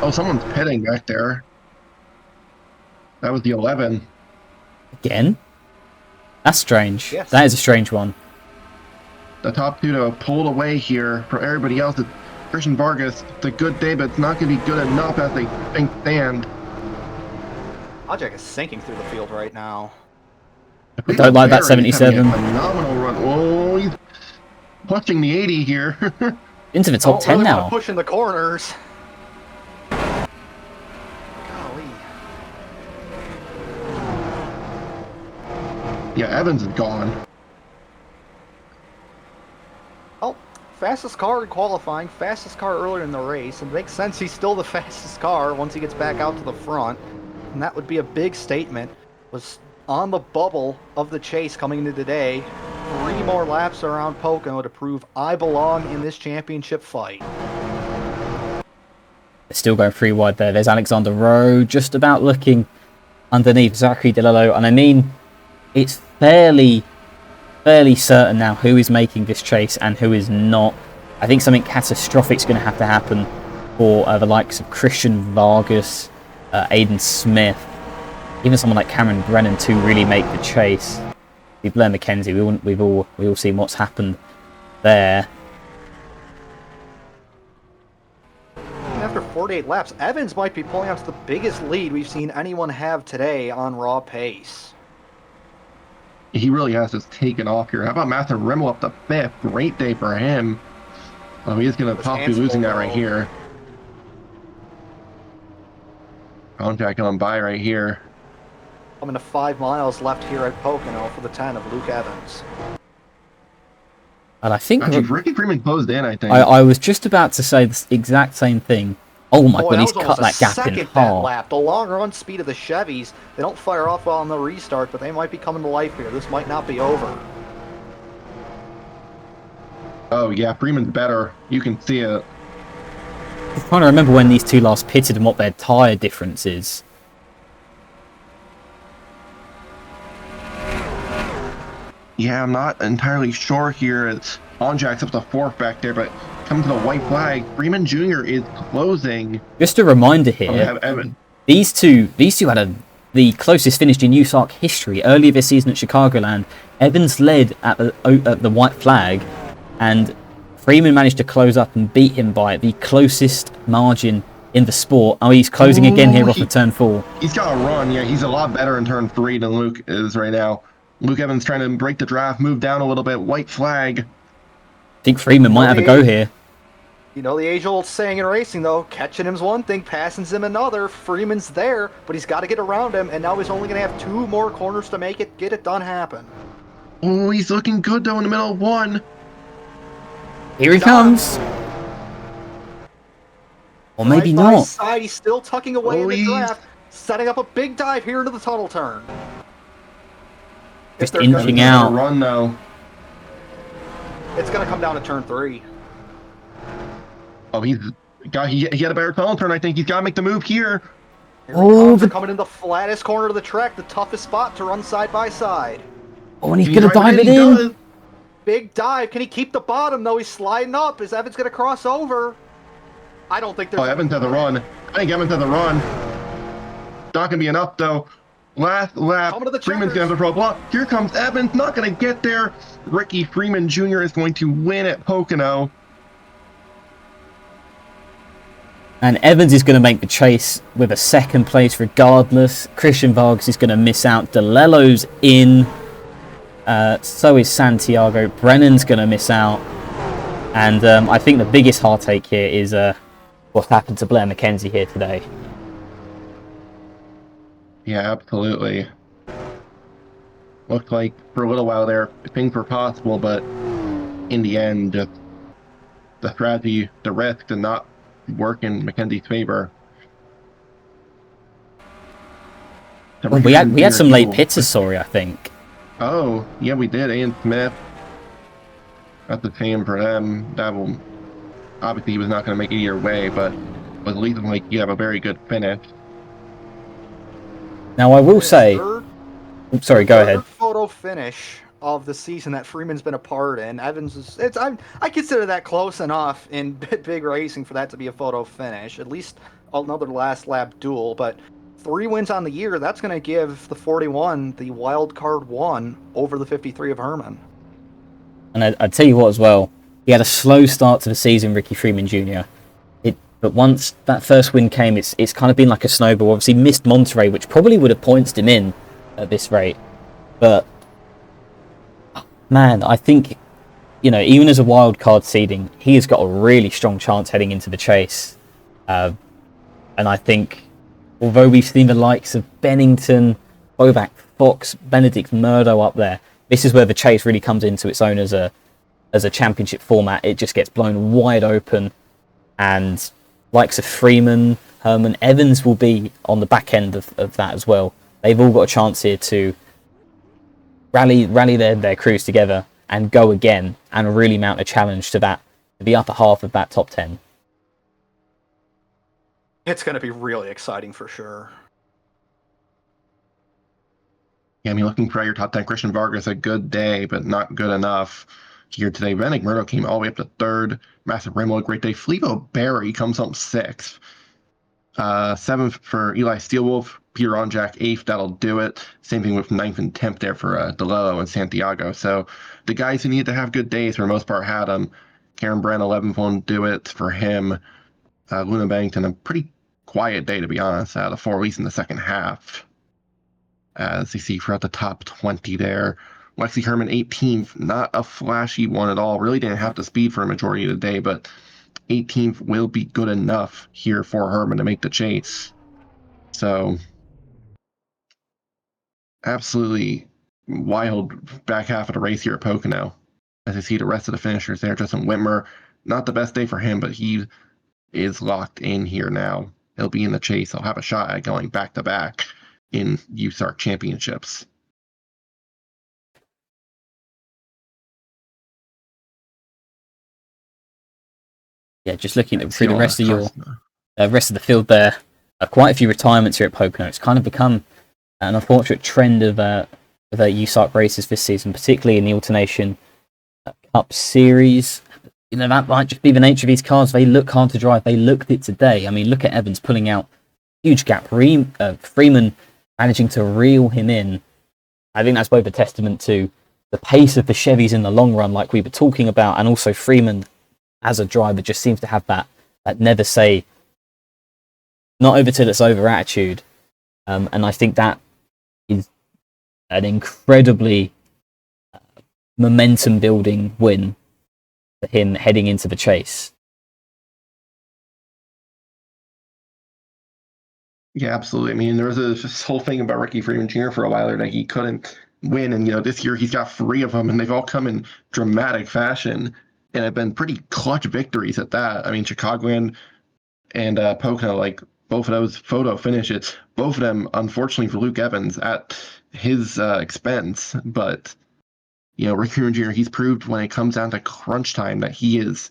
Oh, someone's pitting back there. That was the 11. Again? That's strange. Yes. That is a strange one. The top 2 to have pulled away here for everybody else. Christian Vargas, it's a good day, but it's not going to be good enough as they stand. Ajak is sinking through the field right now. I don't like that 77. Phenomenal run. Oh, he's pushing the 80 here. Into the top 10 really now. Pushing the corners. Yeah, Evans is gone. Oh, fastest car in qualifying, fastest car earlier in the race. It makes sense he's still the fastest car once he gets back out to the front. And that would be a big statement. Was on the bubble of the chase coming into today. 3 more laps around Pocono to prove I belong in this championship fight. They're still going 3 wide there. There's Alexander Rowe just about looking underneath Zachary DeLillo. And I mean, it's fairly certain now who is making this chase and who is not. I think something catastrophic is going to happen for the likes of Christian Vargas, Aiden Smith, even someone like Cameron Brennan to really make the chase. Blair McKenzie, we've all seen what's happened there. After 48 laps, Evans might be pulling out the biggest lead we've seen anyone have today on raw pace. He really has just taken off here. How about Maston Rimmel up to 5th? Great day for him. Oh, he's going to possibly losing that right here. Contact on by right here. Coming to 5 miles left here at Pocono for the 10 of Luke Evans. And I think Actually, Ricky Freeman closed in, I think. I was just about to say the exact same thing. Oh my god, he's cut that gap in half. That lap. The long run speed of the Chevys, they don't fire off well on the restart, but they might be coming to life here. This might not be over. Oh yeah, Freeman's better. You can see it. I'm trying to remember when these two last pitted and what their tyre difference is. Yeah, I'm not entirely sure here. It's Onjack's up to 4th back there, but coming to the white flag, Freeman Jr. is closing. Just a reminder here, these two had the closest finish in USARC history. Earlier this season at Chicagoland, Evans led at the white flag, and Freeman managed to close up and beat him by the closest margin in the sport. Oh, he's closing again here off of turn 4. He's got a run. Yeah, he's a lot better in turn 3 than Luke is right now. Luke Evans trying to break the draft, move down a little bit. White flag. I think Freeman might have a go here. You know the age-old saying in racing, though, catching him's one thing, passing him another. Freeman's there, but he's got to get around him, and now he's only going to have 2 more corners to make it, get it done happen. Oh, he's looking good, though, in the middle of 1. Here he comes. Or maybe right not. Side, he's still tucking away in the draft, setting up a big dive here into the tunnel turn. Just they're inching gonna, out. Run now. it's going to come down to turn 3. Oh, he had a better tunnel turn. I think he's got to make the move here. Here he comes. They're coming in the flattest corner of the track, the toughest spot to run side by side. Oh, and he's Can he going to drive dive it He in. does. Big dive. Can he keep the bottom, though? He's sliding up. Is Evans going to cross over? I don't think there's... Oh, Evans has the run. I think Evans has the run. Not going to be enough, though. Last lap. Coming to the Freeman's checkers. going to throw a block. Here comes Evans. Not going to get there. Ricky Freeman Jr. is going to win at Pocono. And Evans is going to make the chase with a second place regardless. Christian Vargas is going to miss out. DeLello's in. So is Santiago. Brennan's going to miss out. And I think the biggest heartache here is what's happened to Blair McKenzie here today. Yeah, absolutely. Looked like for a little while there, things were possible, but in the end, the strategy, the risk did not work in McKenzie's favor. Well, we had some late pitters, sorry, I think. Oh, yeah, we did. Ian Smith. That's the same for them. That will obviously he was not going to make it either way, but was at least like you have a very good finish. Now I will say, sorry, go ahead. Photo finish of the season that Freeman's been a part in. Evans is I consider that close enough in big racing for that to be a photo finish. At least another last lap duel, but 3 wins on the year. That's going to give the 41 the wild card 1 over the 53 of Herman. And I'd tell you what as well, he had a slow start to the season, Ricky Freeman Jr. But once that first win came, it's kind of been like a snowball. Obviously missed Monterey, which probably would have pointed him in at this rate. But, man, I think, even as a wild card seeding, he has got a really strong chance heading into the chase. And I think, although we've seen the likes of Bennington, Bobak, Fox, Benedict, Murdo up there, this is where the chase really comes into its own as a championship format. It just gets blown wide open, and likes of Freeman, Herman, Evans will be on the back end of that as well. They've all got a chance here to rally their crews together and go again and really mount a challenge to the upper half of that top 10. It's going to be really exciting for sure. Yeah, I mean, looking for your top 10, Christian Vargas, a good day, but not good enough here today. Benedict Murdo came all the way up to 3rd. Massive Remo, a great day. Flevo Berry comes up 6th. 7th for Eli Steelwolf. Peter Onjak 8th. That'll do it. Same thing with 9th and 10th there for DeLello and Santiago. So the guys who need to have good days for the most part had them. Karen Brand 11th won't do it for him. Luna Bennington, a pretty quiet day, to be honest, out of 4, at least in the second half. As you see throughout the top 20 there. Lexi Herman 18th, not a flashy one at all. Really didn't have the speed for a majority of the day, but 18th will be good enough here for Herman to make the chase. So, absolutely wild back half of the race here at Pocono. As you see the rest of the finishers there, Justin Whitmer, not the best day for him, but he is locked in here now. He'll be in the chase. He'll have a shot at going back-to-back in USARC championships. Yeah, just looking through the rest of rest of the field there, quite a few retirements here at Pocono. It's kind of become an unfortunate trend of the USARC races this season, particularly in the AutoNation Cup Series. That might just be the nature of these cars. They look hard to drive. They looked it today. I mean, look at Evans pulling out huge gap. Freeman managing to reel him in. I think that's both a testament to the pace of the Chevys in the long run, like we were talking about, and also Freeman as a driver just seems to have that never say, not over till it's over attitude. And I think that is an incredibly momentum building win for him heading into the chase. Yeah, absolutely. I mean, there was this whole thing about Ricky Freeman Jr. for a while there that he couldn't win. And, this year he's got 3 of them, and they've all come in dramatic fashion and have been pretty clutch victories at that. I mean, Chicagoan and Pocono, like both of those photo finishes, both of them, unfortunately for Luke Evans, at his expense, but Ricky Freeman Jr. He's proved when it comes down to crunch time that he is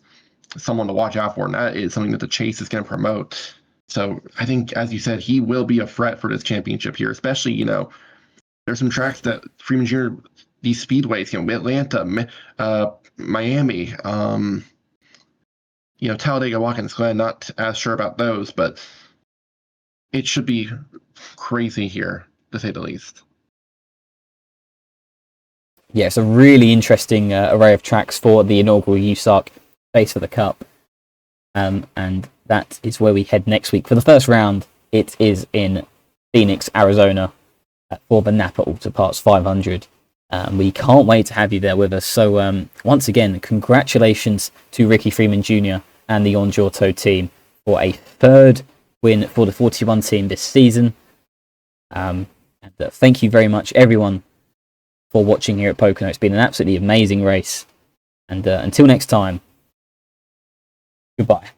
someone to watch out for, and that is something that the Chase is going to promote. So I think, as you said, he will be a threat for this championship here, especially there's some tracks that Freeman Jr. These speedways, Atlanta, Miami, Talladega, Watkins Glen. Not as sure about those, but it should be crazy here, to say the least. Yeah, it's a really interesting array of tracks for the inaugural USARC Face for the Cup. And that is where we head next week. For the first round, it is in Phoenix, Arizona, for the Napa Auto Parts 500. We can't wait to have you there with us. So once again, congratulations to Ricky Freeman Jr. and the Ongiorto team for a third win for the 41 team this season. And thank you very much, everyone, for watching here at Pocono. It's been an absolutely amazing race. And until next time, goodbye.